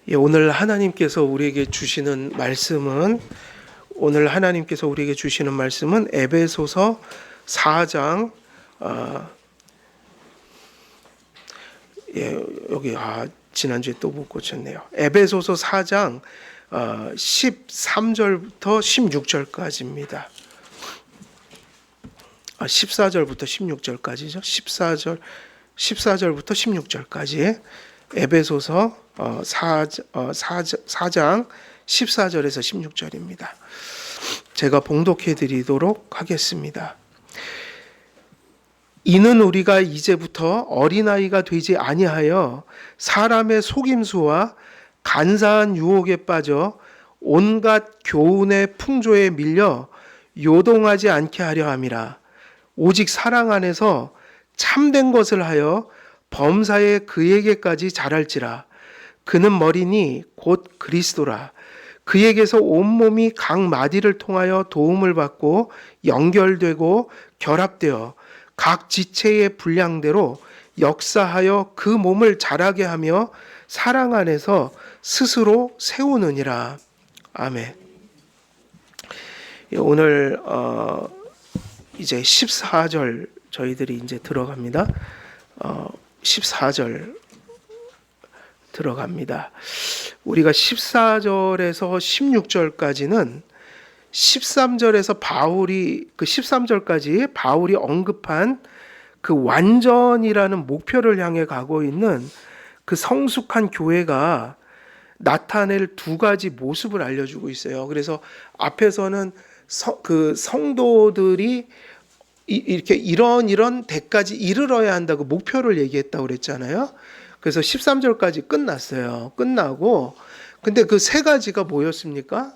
예, 오늘 하나님께서 우리에게 주시는 말씀은 에베소서 4장 여기 지난주에 또 못 고쳤네요. 에베소서 4장 13절부터 16절까지입니다. 14절부터 16절까지죠. 14절부터 16절까지 에베소서 4장 14절에서 16절입니다. 제가 봉독해 드리도록 하겠습니다. 이는 우리가 이제부터 어린아이가 되지 아니하여 사람의 속임수와 간사한 유혹에 빠져 온갖 교훈의 풍조에 밀려 요동하지 않게 하려 함이라. 오직 사랑 안에서 참된 것을 하여 범사에 그에게까지 자랄지라. 그는 머리니 곧 그리스도라. 그에게서 온몸이 각 마디를 통하여 도움을 받고 연결되고 결합되어 각 지체의 분량대로 역사하여 그 몸을 자라게 하며 사랑 안에서 스스로 세우느니라. 아멘. 오늘 이제 14절 저희들이 이제 들어갑니다. 14절 들어갑니다. 우리가 14절에서 16절까지는 13절에서 바울이 13절까지 바울이 언급한 그 완전이라는 목표를 향해 가고 있는 그 성숙한 교회가 나타낼 두 가지 모습을 알려주고 있어요. 그래서 앞에서는 그 성도들이 이렇게 이런 데까지 이르러야 한다고 목표를 얘기했다고 그랬잖아요. 그래서 13절까지 끝났어요. 끝나고 근데 그 세 가지가 뭐였습니까?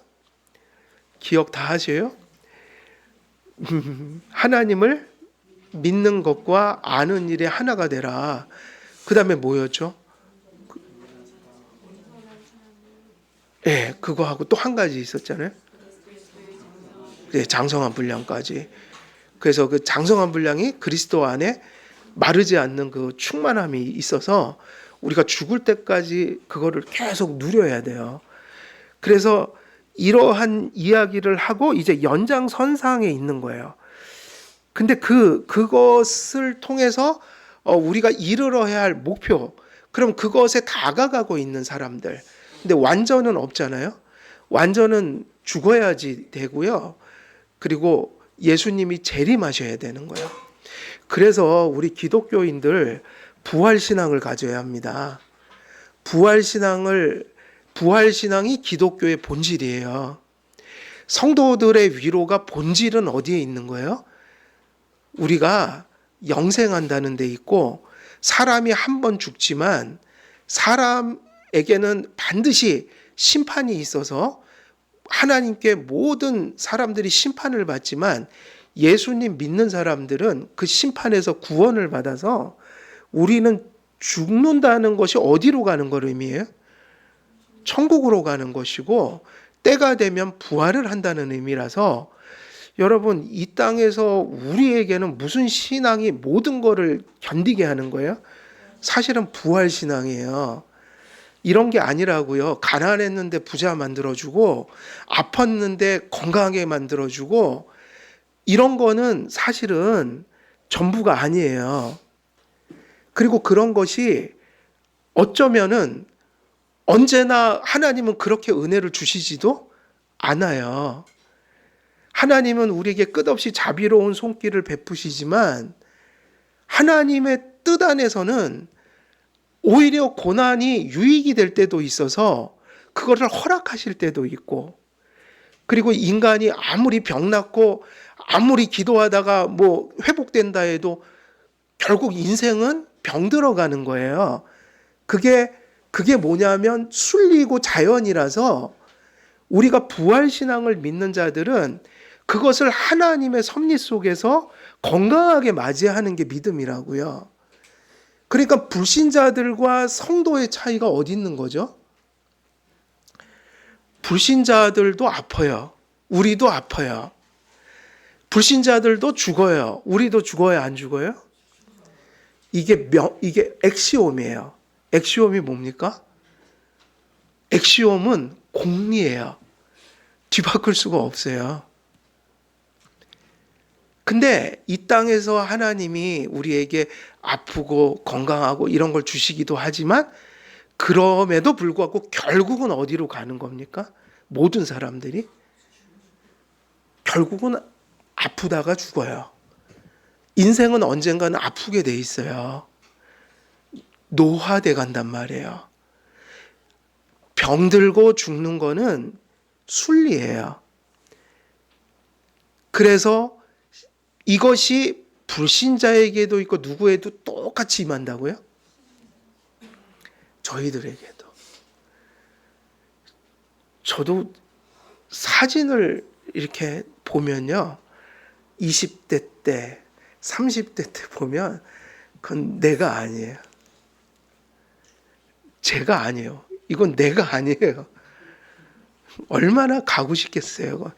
기억 다 하세요? 하나님을 믿는 것과 아는 일에 하나가 되라. 그 다음에 뭐였죠? 그거하고 또 한 가지 있었잖아요. 장성한 분량까지. 그래서 그 장성한 분량이 그리스도 안에 마르지 않는 그 충만함이 있어서 우리가 죽을 때까지 그거를 계속 누려야 돼요. 그래서 이러한 이야기를 하고 이제 연장선상에 있는 거예요. 근데 그것을 통해서 우리가 이르러야 할 목표, 그럼 그것에 다가가고 있는 사람들. 근데 완전은 없잖아요. 완전은 죽어야지 되고요. 그리고 예수님이 재림하셔야 되는 거예요. 그래서 우리 기독교인들 부활신앙을 가져야 합니다. 부활신앙이 기독교의 본질이에요. 성도들의 위로가 본질은 어디에 있는 거예요? 우리가 영생한다는 데 있고, 사람이 한 번 죽지만 사람에게는 반드시 심판이 있어서 하나님께 모든 사람들이 심판을 받지만 예수님 믿는 사람들은 그 심판에서 구원을 받아서 우리는 죽는다는 것이 어디로 가는 걸 의미해요? 천국으로 가는 것이고 때가 되면 부활을 한다는 의미라서 여러분 이 땅에서 우리에게는 무슨 신앙이 모든 것을 견디게 하는 거예요? 사실은 부활신앙이에요. 이런 게 아니라고요. 가난했는데 부자 만들어주고 아팠는데 건강하게 만들어주고 이런 거는 사실은 전부가 아니에요. 그리고 그런 것이 어쩌면은 언제나 하나님은 그렇게 은혜를 주시지도 않아요. 하나님은 우리에게 끝없이 자비로운 손길을 베푸시지만 하나님의 뜻 안에서는 오히려 고난이 유익이 될 때도 있어서 그거를 허락하실 때도 있고, 그리고 인간이 아무리 병났고 아무리 기도하다가 뭐 회복된다 해도 결국 인생은 병들어가는 거예요. 그게 뭐냐면 순리고 자연이라서 우리가 부활신앙을 믿는 자들은 그것을 하나님의 섭리 속에서 건강하게 맞이하는 게 믿음이라고요. 그러니까 불신자들과 성도의 차이가 어디 있는 거죠? 불신자들도 아파요. 우리도 아파요. 불신자들도 죽어요. 우리도 죽어요, 안 죽어요? 이게 엑시옴이에요. 엑시옴이 뭡니까? 엑시옴은 공리예요. 뒤바꿀 수가 없어요. 근데 이 땅에서 하나님이 우리에게 아프고 건강하고 이런 걸 주시기도 하지만 그럼에도 불구하고 결국은 어디로 가는 겁니까? 모든 사람들이 결국은 아프다가 죽어요. 인생은 언젠가는 아프게 돼 있어요. 노화돼 간단 말이에요. 병들고 죽는 거는 순리예요. 그래서 이것이 불신자에게도 있고 누구에도 똑같이 임한다고요? 저희들에게도. 저도 사진을 이렇게 보면요. 20대 때, 30대 때 보면 그건 내가 아니에요. 제가 아니에요. 이건 내가 아니에요. 얼마나 가고 싶겠어요.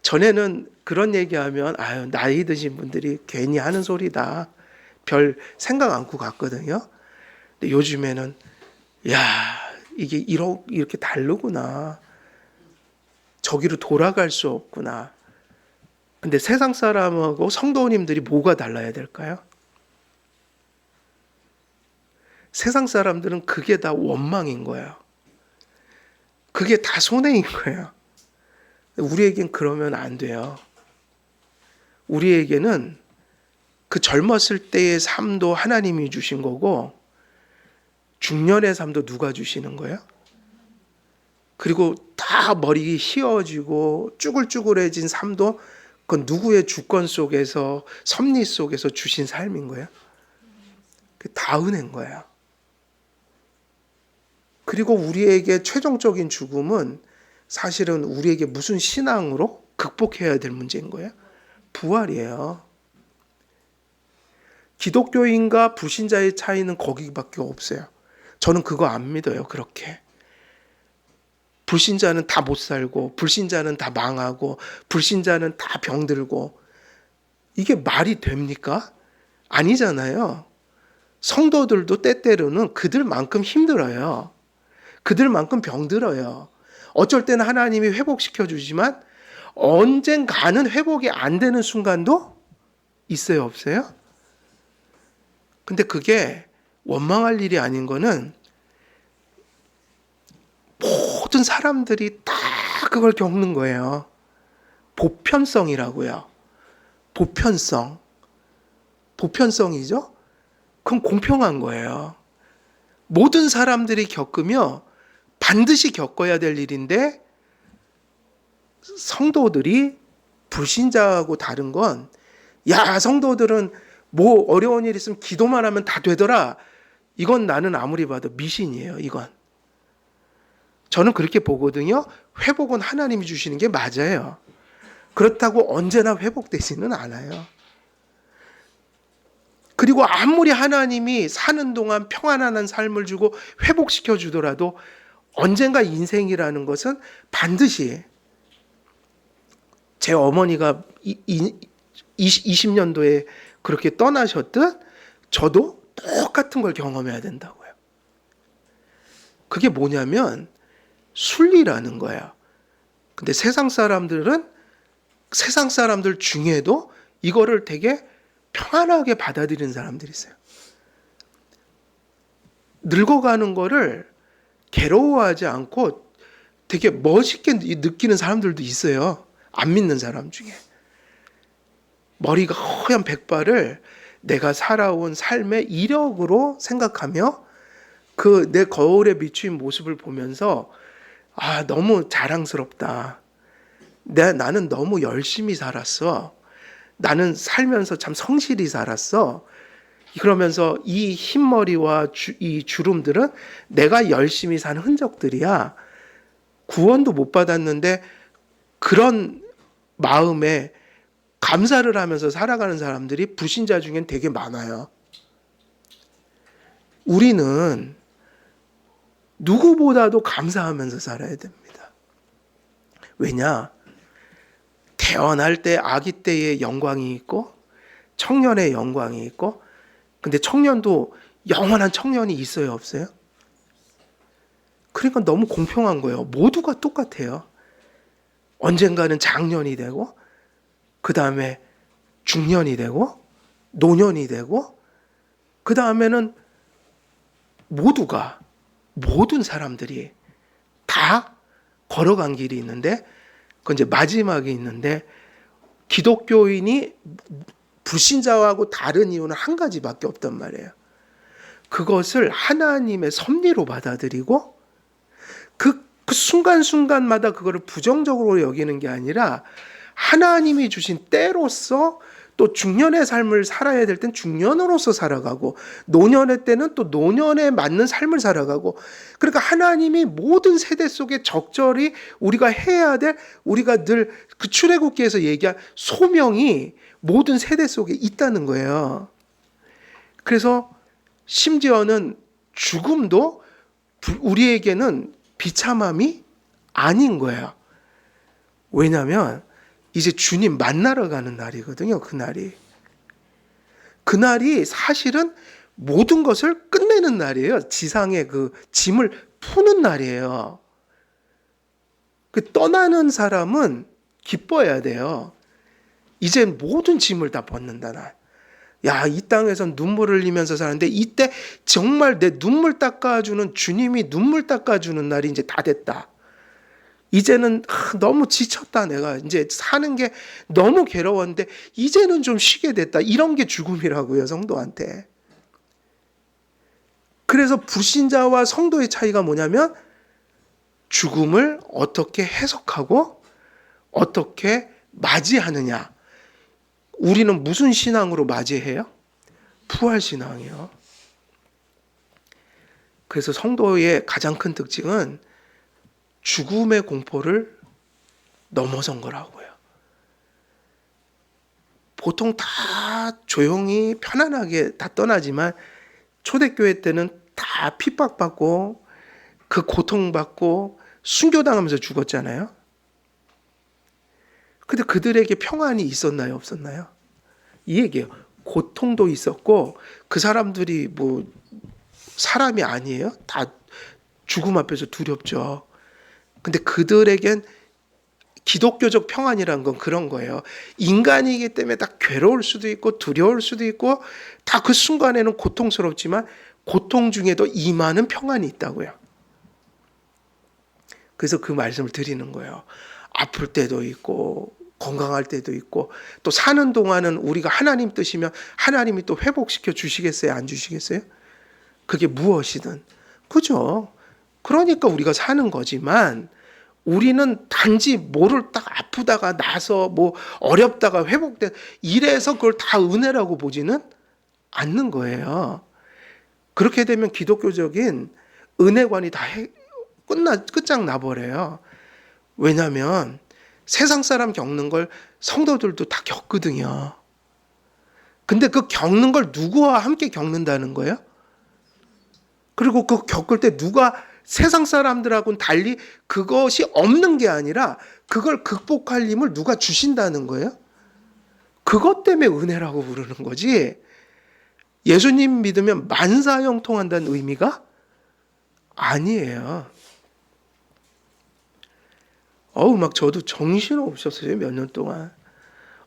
전에는 그런 얘기하면 아유 나이 드신 분들이 괜히 하는 소리다. 별 생각 않고 갔거든요. 근데 요즘에는 야 이게 이렇게 다르구나. 저기로 돌아갈 수 없구나. 근데 세상 사람하고 성도님들이 뭐가 달라야 될까요? 세상 사람들은 그게 다 원망인 거예요. 그게 다 손해인 거예요. 우리에겐 그러면 안 돼요. 우리에게는 그 젊었을 때의 삶도 하나님이 주신 거고 중년의 삶도 누가 주시는 거예요? 그리고 다 머리 휘어지고 쭈글쭈글해진 삶도 그건 누구의 주권 속에서 섭리 속에서 주신 삶인 거예요? 다 은혜인 거예요. 그리고 우리에게 최종적인 죽음은 사실은 우리에게 무슨 신앙으로 극복해야 될 문제인 거예요? 부활이에요. 기독교인과 불신자의 차이는 거기밖에 없어요. 저는 그거 안 믿어요. 그렇게. 불신자는 다 못 살고 불신자는 다 망하고 불신자는 다 병들고 이게 말이 됩니까? 아니잖아요. 성도들도 때때로는 그들만큼 힘들어요. 그들만큼 병들어요. 어쩔 때는 하나님이 회복시켜 주지만 언젠가는 회복이 안 되는 순간도 있어요, 없어요? 근데 그게 원망할 일이 아닌 거는 모든 사람들이 다 그걸 겪는 거예요. 보편성이라고요. 보편성. 보편성이죠? 그건 공평한 거예요. 모든 사람들이 겪으며 반드시 겪어야 될 일인데 성도들이 불신자하고 다른 건 야, 성도들은 뭐 어려운 일 있으면 기도만 하면 다 되더라. 이건 나는 아무리 봐도 미신이에요, 이건. 저는 그렇게 보거든요. 회복은 하나님이 주시는 게 맞아요. 그렇다고 언제나 회복되지는 않아요. 그리고 아무리 하나님이 사는 동안 평안한 삶을 주고 회복시켜 주더라도 언젠가 인생이라는 것은 반드시 제 어머니가 20년도에 그렇게 떠나셨듯 저도 똑같은 걸 경험해야 된다고요. 그게 뭐냐면 순리라는 거예요. 근데 세상 사람들은 세상 사람들 중에도 이거를 되게 평안하게 받아들이는 사람들이 있어요. 늙어가는 거를 괴로워하지 않고 되게 멋있게 느끼는 사람들도 있어요. 안 믿는 사람 중에. 머리가 허연 백발을 내가 살아온 삶의 이력으로 생각하며 그 내 거울에 비추인 모습을 보면서 아, 너무 자랑스럽다. 나는 너무 열심히 살았어. 나는 살면서 참 성실히 살았어. 그러면서 이 흰머리와 이 주름들은 내가 열심히 산 흔적들이야. 구원도 못 받았는데 그런 마음에 감사를 하면서 살아가는 사람들이 불신자 중엔 되게 많아요. 우리는 누구보다도 감사하면서 살아야 됩니다. 왜냐? 태어날 때 아기 때의 영광이 있고 청년의 영광이 있고 근데 청년도 영원한 청년이 있어요, 없어요? 그러니까 너무 공평한 거예요. 모두가 똑같아요. 언젠가는 장년이 되고, 그 다음에 중년이 되고, 노년이 되고, 그 다음에는 모두가, 모든 사람들이 다 걸어간 길이 있는데, 그건 이제 마지막이 있는데, 기독교인이 불신자하고 다른 이유는 한 가지밖에 없단 말이에요. 그것을 하나님의 섭리로 받아들이고 그 순간순간마다 그거를 부정적으로 여기는 게 아니라 하나님이 주신 때로서 또 중년의 삶을 살아야 될 땐 중년으로서 살아가고 노년의 때는 또 노년에 맞는 삶을 살아가고, 그러니까 하나님이 모든 세대 속에 적절히 우리가 해야 될, 우리가 늘 그 출애굽기에서 얘기한 소명이 모든 세대 속에 있다는 거예요. 그래서 심지어는 죽음도 우리에게는 비참함이 아닌 거예요. 왜냐하면 이제 주님 만나러 가는 날이거든요. 그날이 사실은 모든 것을 끝내는 날이에요. 지상의 그 짐을 푸는 날이에요. 그 떠나는 사람은 기뻐해야 돼요. 이제 모든 짐을 다 벗는다 날. 야, 이 땅에선 눈물을 흘리면서 사는데 이때 정말 내 눈물 닦아주는, 주님이 눈물 닦아주는 날이 이제 다 됐다. 이제는 너무 지쳤다. 내가 이제 사는 게 너무 괴로웠는데 이제는 좀 쉬게 됐다. 이런 게 죽음이라고요, 성도한테. 그래서 불신자와 성도의 차이가 뭐냐면 죽음을 어떻게 해석하고 어떻게 맞이하느냐. 우리는 무슨 신앙으로 맞이해요? 부활신앙이요. 그래서 성도의 가장 큰 특징은 죽음의 공포를 넘어선 거라고요. 보통 다 조용히 편안하게 다 떠나지만 초대교회 때는 다 핍박받고 그 고통받고 순교당하면서 죽었잖아요. 근데 그들에게 평안이 있었나요? 없었나요? 이 얘기예요. 고통도 있었고 그 사람들이 뭐 사람이 아니에요? 다 죽음 앞에서 두렵죠. 근데 그들에겐 기독교적 평안이란 건 그런 거예요. 인간이기 때문에 다 괴로울 수도 있고 두려울 수도 있고 다 그 순간에는 고통스럽지만 고통 중에도 임하는 평안이 있다고요. 그래서 그 말씀을 드리는 거예요. 아플 때도 있고 건강할 때도 있고 또 사는 동안은 우리가 하나님 뜻이면 하나님이 또 회복시켜 주시겠어요? 안 주시겠어요? 그게 무엇이든. 그죠? 그러니까 우리가 사는 거지만 우리는 단지 뭐를 딱 아프다가 나서 뭐 어렵다가 회복돼 이래서 그걸 다 은혜라고 보지는 않는 거예요. 그렇게 되면 기독교적인 은혜관이 다 끝장나 버려요. 왜냐하면 세상 사람 겪는 걸 성도들도 다 겪거든요. 근데 그 겪는 걸 누구와 함께 겪는다는 거예요? 그리고 그 겪을 때 누가 세상 사람들하고는 달리 그것이 없는 게 아니라 그걸 극복할 힘을 누가 주신다는 거예요? 그것 때문에 은혜라고 부르는 거지. 예수님 믿으면 만사형통한다는 의미가 아니에요. 막 저도 정신없었어요. 몇 년 동안.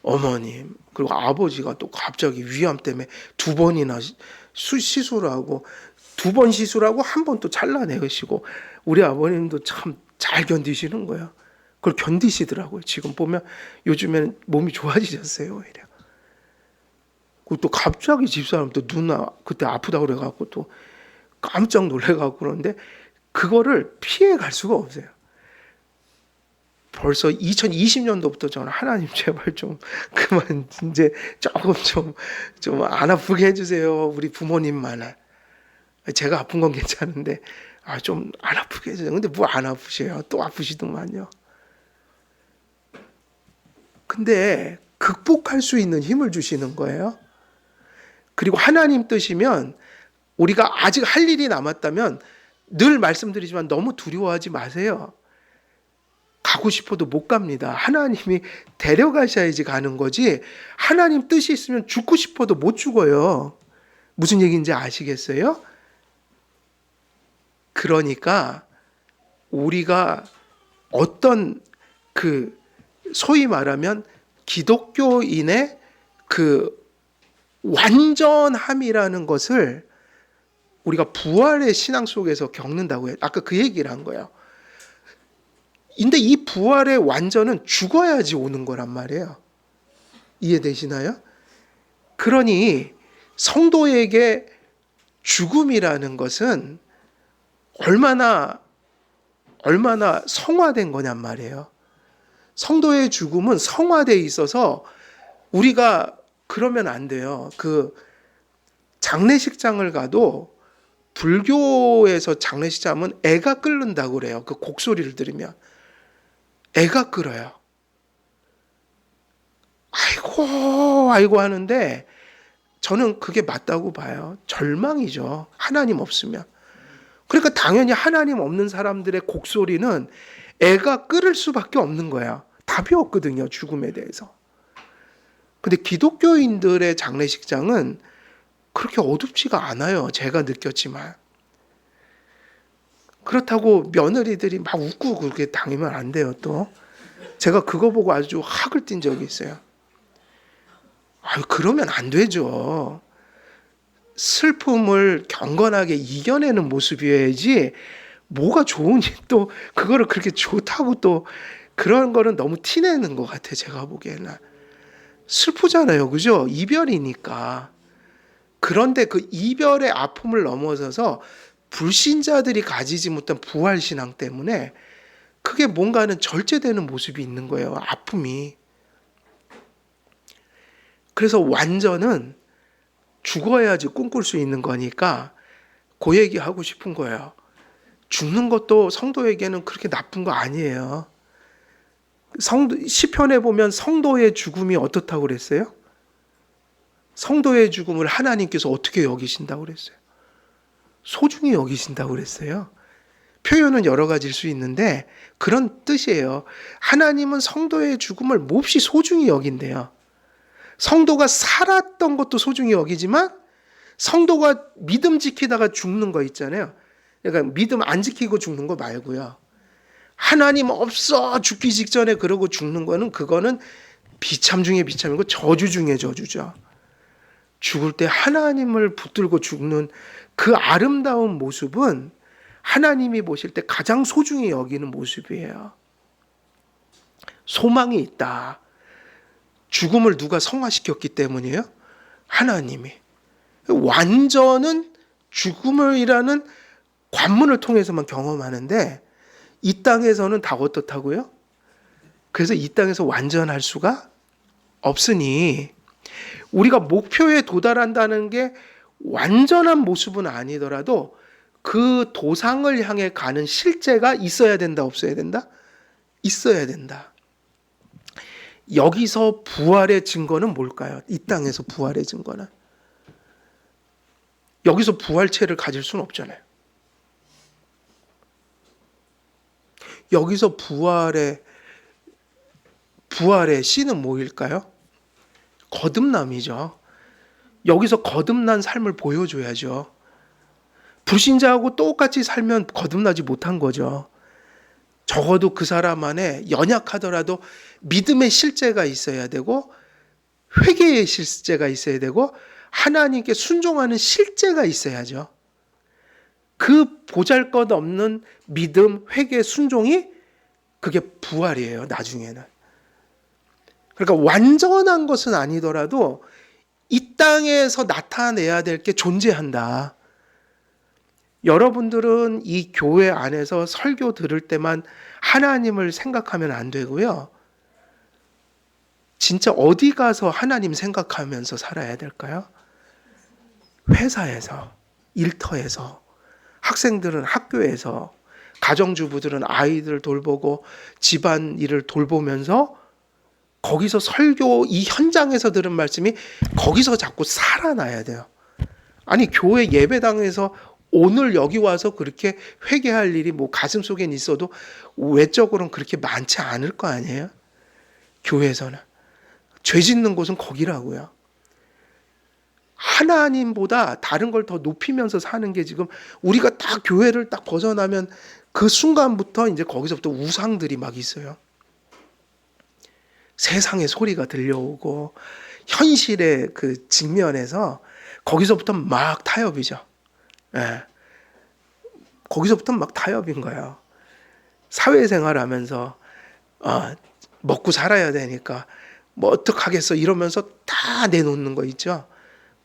어머님 그리고 아버지가 또 갑자기 위암 때문에 2번이나 시술하고 2번 시술하고 1번 또 잘라내시고 우리 아버님도 참 잘 견디시는 거예요. 그걸 견디시더라고요. 지금 보면 요즘에는 몸이 좋아지셨어요. 오히려. 그리고 또 갑자기 집사람 또 누나 그때 아프다고 그래갖고 또 깜짝 놀래갖고 그러는데 그거를 피해 갈 수가 없어요. 벌써 2020년도부터 저는 하나님 제발 좀 그만 이제 조금 좀 안 아프게 해주세요. 우리 부모님만은. 제가 아픈 건 괜찮은데 좀 안 아프게 해주세요. 근데 뭐 안 아프세요? 또 아프시더만요. 근데 극복할 수 있는 힘을 주시는 거예요. 그리고 하나님 뜻이면 우리가 아직 할 일이 남았다면 늘 말씀드리지만 너무 두려워하지 마세요. 가고 싶어도 못 갑니다. 하나님이 데려가셔야지 가는 거지 하나님 뜻이 있으면 죽고 싶어도 못 죽어요. 무슨 얘기인지 아시겠어요? 그러니까 우리가 어떤 그 소위 말하면 기독교인의 그 완전함이라는 것을 우리가 부활의 신앙 속에서 겪는다고 해요. 아까 그 얘기를 한 거예요. 근데 이 부활의 완전은 죽어야지 오는 거란 말이에요. 이해되시나요? 그러니 성도에게 죽음이라는 것은 얼마나 성화된 거냔 말이에요. 성도의 죽음은 성화되어 있어서 우리가 그러면 안 돼요. 그 장례식장을 가도 불교에서 장례식장은 애가 끓는다고 그래요. 그 곡소리를 들으면 애가 끓어요. 아이고 아이고 하는데 저는 그게 맞다고 봐요. 절망이죠. 하나님 없으면. 그러니까 당연히 하나님 없는 사람들의 곡소리는 애가 끓을 수밖에 없는 거야. 답이 없거든요. 죽음에 대해서. 근데 기독교인들의 장례식장은 그렇게 어둡지가 않아요. 제가 느꼈지만. 그렇다고 며느리들이 막 웃고 그렇게 당하면 안 돼요. 또 제가 그거 보고 아주 학을 띈 적이 있어요. 그러면 안 되죠. 슬픔을 경건하게 이겨내는 모습이어야지 뭐가 좋으니 또 그거를 그렇게 좋다고 또 그런 거는 너무 티내는 것 같아. 제가 보기에는 슬프잖아요. 그죠? 이별이니까. 그런데 그 이별의 아픔을 넘어서서 불신자들이 가지지 못한 부활신앙 때문에 그게 뭔가는 절제되는 모습이 있는 거예요. 아픔이. 그래서 완전은 죽어야지 꿈꿀 수 있는 거니까 그 얘기하고 싶은 거예요. 죽는 것도 성도에게는 그렇게 나쁜 거 아니에요. 시편에 보면 성도의 죽음이 어떻다고 그랬어요? 성도의 죽음을 하나님께서 어떻게 여기신다고 그랬어요? 소중히 여기신다고 그랬어요. 표현은 여러 가지일 수 있는데 그런 뜻이에요. 하나님은 성도의 죽음을 몹시 소중히 여긴대요. 성도가 살았던 것도 소중히 여기지만 성도가 믿음 지키다가 죽는 거 있잖아요. 그러니까 믿음 안 지키고 죽는 거 말고요. 하나님 없어 죽기 직전에 그러고 죽는 거는 그거는 비참 중에 비참이고 저주 중에 저주죠. 죽을 때 하나님을 붙들고 죽는 그 아름다운 모습은 하나님이 보실 때 가장 소중히 여기는 모습이에요. 소망이 있다. 죽음을 누가 성화시켰기 때문이에요? 하나님이. 완전은 죽음이라는 관문을 통해서만 경험하는데 이 땅에서는 다 어떻다고요? 그래서 이 땅에서 완전할 수가 없으니 우리가 목표에 도달한다는 게 완전한 모습은 아니더라도 그 도상을 향해 가는 실제가 있어야 된다, 없어야 된다? 있어야 된다. 여기서 부활의 증거는 뭘까요? 이 땅에서 부활의 증거는. 여기서 부활체를 가질 수는 없잖아요. 여기서 부활의 씨는 뭐일까요? 거듭남이죠. 여기서 거듭난 삶을 보여줘야죠. 불신자하고 똑같이 살면 거듭나지 못한 거죠. 적어도 그 사람 안에 연약하더라도 믿음의 실제가 있어야 되고 회개의 실제가 있어야 되고 하나님께 순종하는 실제가 있어야죠. 그 보잘것없는 믿음, 회개, 순종이 그게 부활이에요. 나중에는. 그러니까 완전한 것은 아니더라도 이 땅에서 나타내야 될 게 존재한다. 여러분들은 이 교회 안에서 설교 들을 때만 하나님을 생각하면 안 되고요. 진짜 어디 가서 하나님 생각하면서 살아야 될까요? 회사에서, 일터에서, 학생들은 학교에서, 가정주부들은 아이들 돌보고 집안 일을 돌보면서 거기서 설교 이 현장에서 들은 말씀이 거기서 자꾸 살아나야 돼요. 아니 교회 예배당에서 오늘 여기 와서 그렇게 회개할 일이 뭐 가슴속엔 있어도 외적으로는 그렇게 많지 않을 거 아니에요? 교회에서는. 죄 짓는 곳은 거기라고요. 하나님보다 다른 걸 더 높이면서 사는 게 지금 우리가 딱 교회를 딱 벗어나면 그 순간부터 이제 거기서부터 우상들이 막 있어요. 세상의 소리가 들려오고 현실의 그 직면에서 거기서부터 막 타협이죠. 예. 거기서부터 막 타협인 거예요. 사회생활하면서 먹고 살아야 되니까 뭐 어떡하겠어 이러면서 다 내놓는 거 있죠.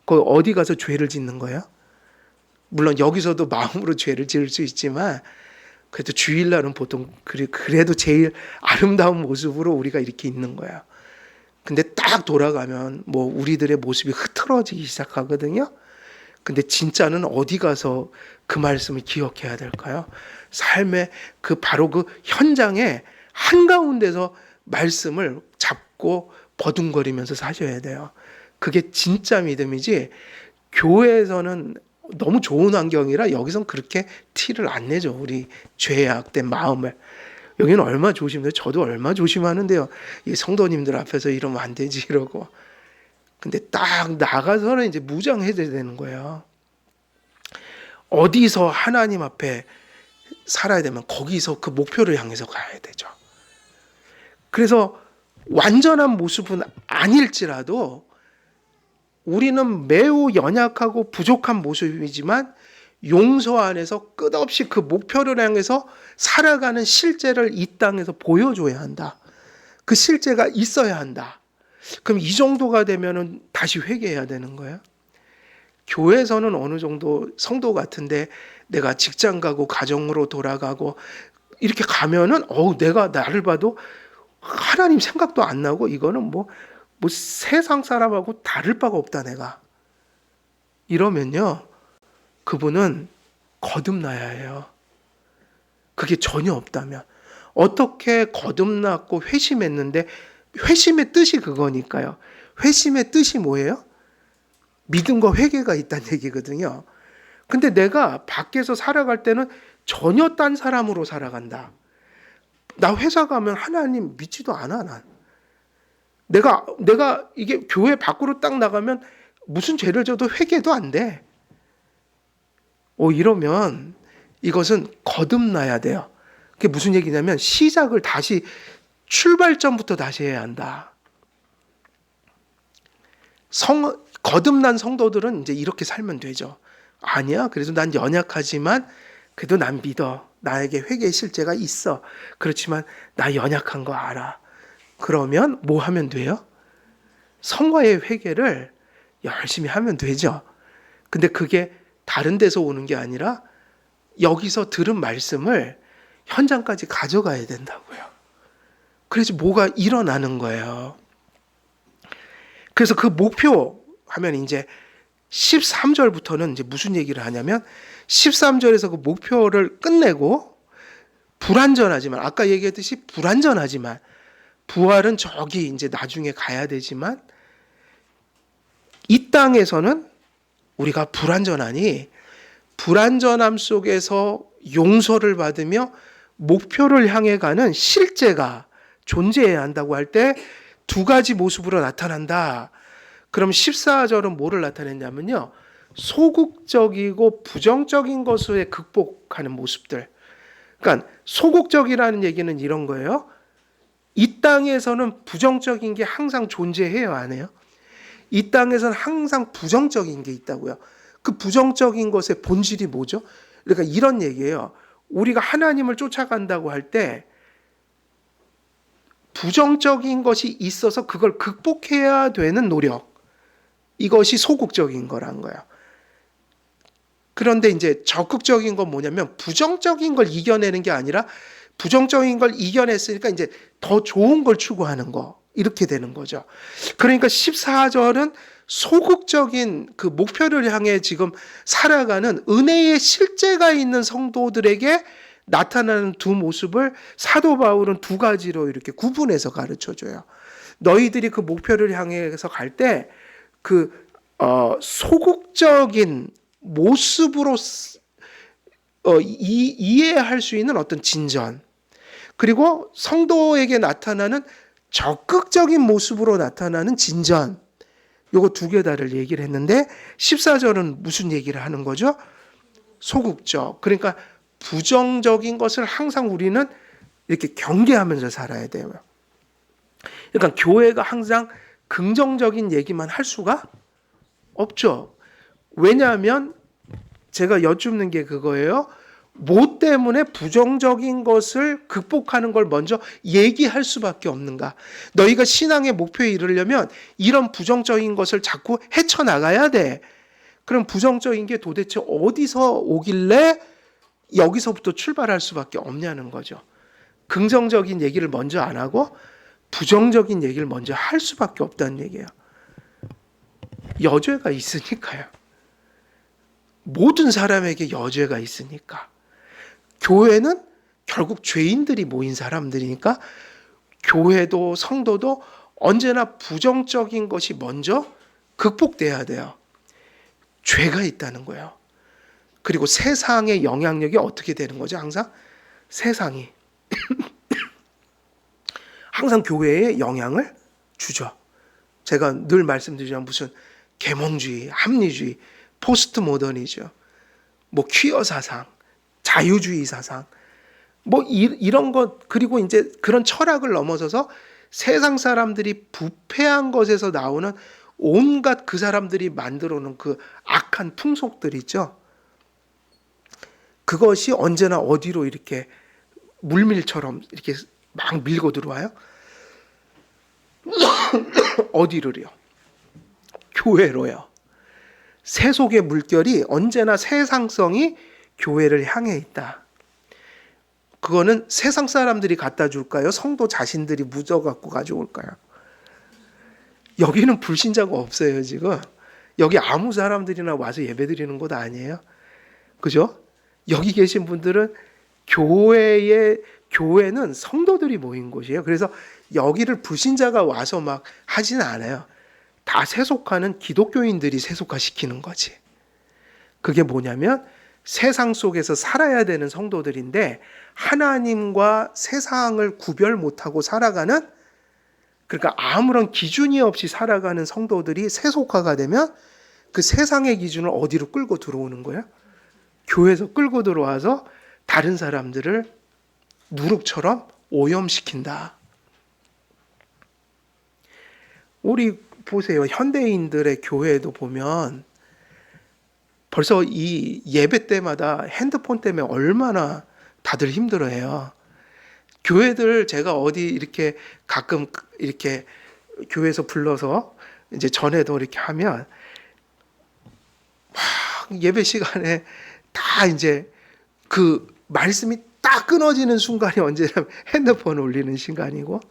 그 어디 가서 죄를 짓는 거예요? 물론 여기서도 마음으로 죄를 지을 수 있지만 그래도 주일날은 보통 그래도 제일 아름다운 모습으로 우리가 이렇게 있는 거야. 근데 딱 돌아가면 뭐 우리들의 모습이 흐트러지기 시작하거든요. 근데 진짜는 어디 가서 그 말씀을 기억해야 될까요? 삶의 그 바로 그 현장의 한가운데서 말씀을 잡고 버둥거리면서 사셔야 돼요. 그게 진짜 믿음이지 교회에서는 너무 좋은 환경이라 여기선 그렇게 티를 안 내죠. 우리 죄악된 마음을. 여기는 얼마 조심해요. 저도 얼마 조심하는데요. 이 성도님들 앞에서 이러면 안 되지 이러고. 근데 딱 나가서는 이제 무장해제야 되는 거예요. 어디서 하나님 앞에 살아야 되면 거기서 그 목표를 향해서 가야 되죠. 그래서 완전한 모습은 아닐지라도 우리는 매우 연약하고 부족한 모습이지만 용서 안에서 끝없이 그 목표를 향해서 살아가는 실제를 이 땅에서 보여줘야 한다. 그 실제가 있어야 한다. 그럼 이 정도가 되면은 다시 회개해야 되는 거예요. 교회에서는 어느 정도 성도 같은데 내가 직장 가고 가정으로 돌아가고 이렇게 가면은 내가 나를 봐도 하나님 생각도 안 나고 이거는 뭐 세상 사람하고 다를 바가 없다 내가. 이러면요. 그분은 거듭나야 해요. 그게 전혀 없다면. 어떻게 거듭났고 회심했는데 회심의 뜻이 그거니까요. 회심의 뜻이 뭐예요? 믿음과 회개가 있다는 얘기거든요. 근데 내가 밖에서 살아갈 때는 전혀 딴 사람으로 살아간다. 나 회사 가면 하나님 믿지도 않아 난. 내가 이게 교회 밖으로 딱 나가면 무슨 죄를 져도 회개도 안 돼. 이러면 이것은 거듭나야 돼요. 그게 무슨 얘기냐면 시작을 다시 출발점부터 다시 해야 한다. 거듭난 성도들은 이제 이렇게 살면 되죠. 아니야. 그래도 난 연약하지만 그래도 난 믿어. 나에게 회개의 실제가 있어. 그렇지만 나 연약한 거 알아. 그러면 뭐 하면 돼요? 성화의 회개를 열심히 하면 되죠. 근데 그게 다른 데서 오는 게 아니라 여기서 들은 말씀을 현장까지 가져가야 된다고요. 그래서 뭐가 일어나는 거예요. 그래서 그 목표 하면 이제 13절부터는 이제 무슨 얘기를 하냐면 13절에서 그 목표를 끝내고 불완전하지만 아까 얘기했듯이 불완전하지만 부활은 저기 이제 나중에 가야 되지만 이 땅에서는 우리가 불완전하니 불완전함 속에서 용서를 받으며 목표를 향해 가는 실제가 존재해야 한다고 할 때 두 가지 모습으로 나타난다. 그럼 14절은 뭐를 나타냈냐면요. 소극적이고 부정적인 것을 극복하는 모습들. 그러니까 소극적이라는 얘기는 이런 거예요. 이 땅에서는 부정적인 게 항상 존재해요, 안 해요? 이 땅에서는 항상 부정적인 게 있다고요. 그 부정적인 것의 본질이 뭐죠? 그러니까 이런 얘기예요. 우리가 하나님을 쫓아간다고 할 때 부정적인 것이 있어서 그걸 극복해야 되는 노력. 이것이 소극적인 거란 거예요. 그런데 이제 적극적인 건 뭐냐면 부정적인 걸 이겨내는 게 아니라 부정적인 걸 이겨냈으니까 이제 더 좋은 걸 추구하는 거. 이렇게 되는 거죠. 그러니까 14절은 소극적인 그 목표를 향해 지금 살아가는 은혜의 실제가 있는 성도들에게 나타나는 두 모습을 사도 바울은 두 가지로 이렇게 구분해서 가르쳐줘요. 너희들이 그 목표를 향해서 갈 때 그 소극적인 모습으로 이해할 수 있는 어떤 진전, 그리고 성도에게 나타나는 적극적인 모습으로 나타나는 진전, 요거 두 개 다를 얘기를 했는데 14절은 무슨 얘기를 하는 거죠? 소극적. 그러니까 부정적인 것을 항상 우리는 이렇게 경계하면서 살아야 돼요. 그러니까 교회가 항상 긍정적인 얘기만 할 수가 없죠. 왜냐하면 제가 여쭙는 게 그거예요. 뭐 때문에 부정적인 것을 극복하는 걸 먼저 얘기할 수밖에 없는가? 너희가 신앙의 목표에 이르려면 이런 부정적인 것을 자꾸 헤쳐나가야 돼. 그럼 부정적인 게 도대체 어디서 오길래 여기서부터 출발할 수밖에 없냐는 거죠. 긍정적인 얘기를 먼저 안 하고 부정적인 얘기를 먼저 할 수밖에 없다는 얘기예요. 여죄가 있으니까요. 모든 사람에게 여죄가 있으니까. 교회는 결국 죄인들이 모인 사람들이니까 교회도 성도도 언제나 부정적인 것이 먼저 극복돼야 돼요. 죄가 있다는 거예요. 그리고 세상의 영향력이 어떻게 되는 거죠? 항상 세상이 항상 교회에 영향을 주죠. 제가 늘 말씀드리지만 무슨 계몽주의, 합리주의, 포스트 모더니즘, 뭐 퀴어 사상, 자유주의 사상, 뭐 이런 것, 그리고 이제 그런 철학을 넘어서서 세상 사람들이 부패한 것에서 나오는 온갖 그 사람들이 만들어 놓은 그 악한 풍속들 있죠. 그것이 언제나 어디로 이렇게 물밀처럼 이렇게 막 밀고 들어와요? 어디로요? 교회로요. 세속의 물결이 언제나 세상성이 교회를 향해 있다. 그거는 세상 사람들이 갖다 줄까요? 성도 자신들이 묻어갖고 가져올까요? 여기는 불신자가 없어요, 지금. 여기 아무 사람들이나 와서 예배드리는 곳 아니에요. 그죠? 여기 계신 분들은 교회는 성도들이 모인 곳이에요. 그래서 여기를 불신자가 와서 막 하진 않아요. 다 세속화는 기독교인들이 세속화시키는 거지. 그게 뭐냐면 세상 속에서 살아야 되는 성도들인데 하나님과 세상을 구별 못하고 살아가는, 그러니까 아무런 기준이 없이 살아가는 성도들이 세속화가 되면 그 세상의 기준을 어디로 끌고 들어오는 거예요? 교회에서 끌고 들어와서 다른 사람들을 누룩처럼 오염시킨다. 우리 보세요. 현대인들의 교회도 보면 벌써 이 예배 때마다 핸드폰 때문에 얼마나 다들 힘들어해요. 교회들 제가 어디 이렇게 가끔 이렇게 교회에서 불러서 이제 전에도 이렇게 하면 막 예배 시간에 다 이제 그 말씀이 딱 끊어지는 순간이 언제나 핸드폰 올리는 시간이고,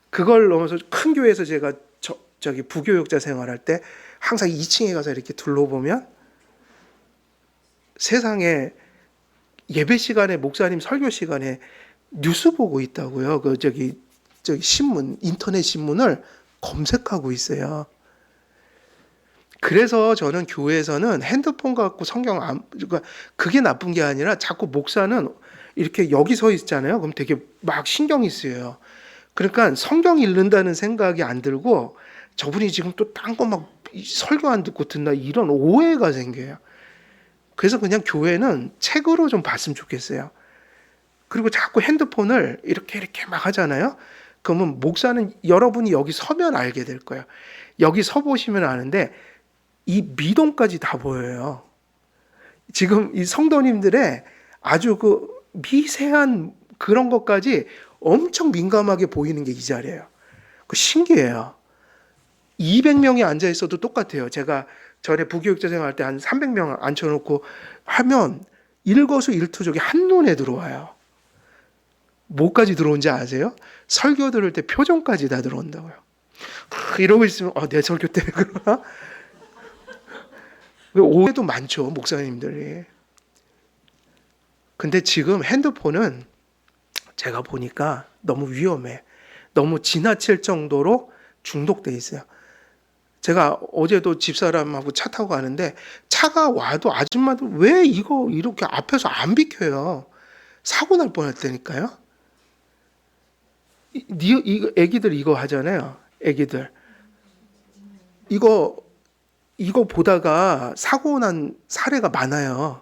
그걸 넘어서 큰 교회에서 제가 저기 부교육자 생활할 때 항상 2층에 가서 이렇게 둘러보면 세상에 예배 시간에 목사님 설교 시간에 뉴스 보고 있다고요. 그 저기 신문, 인터넷 신문을 검색하고 있어요. 그래서 저는 교회에서는 핸드폰 갖고 성경 그러니까 그게 나쁜 게 아니라 자꾸 목사는 이렇게 여기 서 있잖아요. 그럼 되게 막 신경이 쓰여요. 그러니까 성경 읽는다는 생각이 안 들고 저분이 지금 또 딴 거 막 설교 안 듣고 듣나 이런 오해가 생겨요. 그래서 그냥 교회는 책으로 좀 봤으면 좋겠어요. 그리고 자꾸 핸드폰을 이렇게 막 하잖아요. 그러면 목사는 여러분이 여기 서면 알게 될 거예요. 여기 서 보시면 아는데 이 미동까지 다 보여요. 지금 이 성도님들의 아주 그 미세한 그런 것까지 엄청 민감하게 보이는 게 이 자리예요. 그 신기해요. 200명이 앉아 있어도 똑같아요. 제가 전에 부교육자 생활할 때 한 300명 앉혀놓고 하면 일거수일투족이 한눈에 들어와요. 뭐까지 들어온지 아세요? 설교 들을 때 표정까지 다 들어온다고요. 이러고 있으면 내 설교 때문에 그러나? 오해도 많죠, 목사님들이. 근데 지금 핸드폰은 제가 보니까 너무 위험해. 너무 지나칠 정도로 중독돼 있어요. 제가 어제도 집사람하고 차 타고 가는데 차가 와도 아줌마들 왜 이거 이렇게 앞에서 안 비켜요? 사고 날 뻔했다니까요. 이거 애기들 이거 하잖아요. 애기들 이거 보다가 사고 난 사례가 많아요.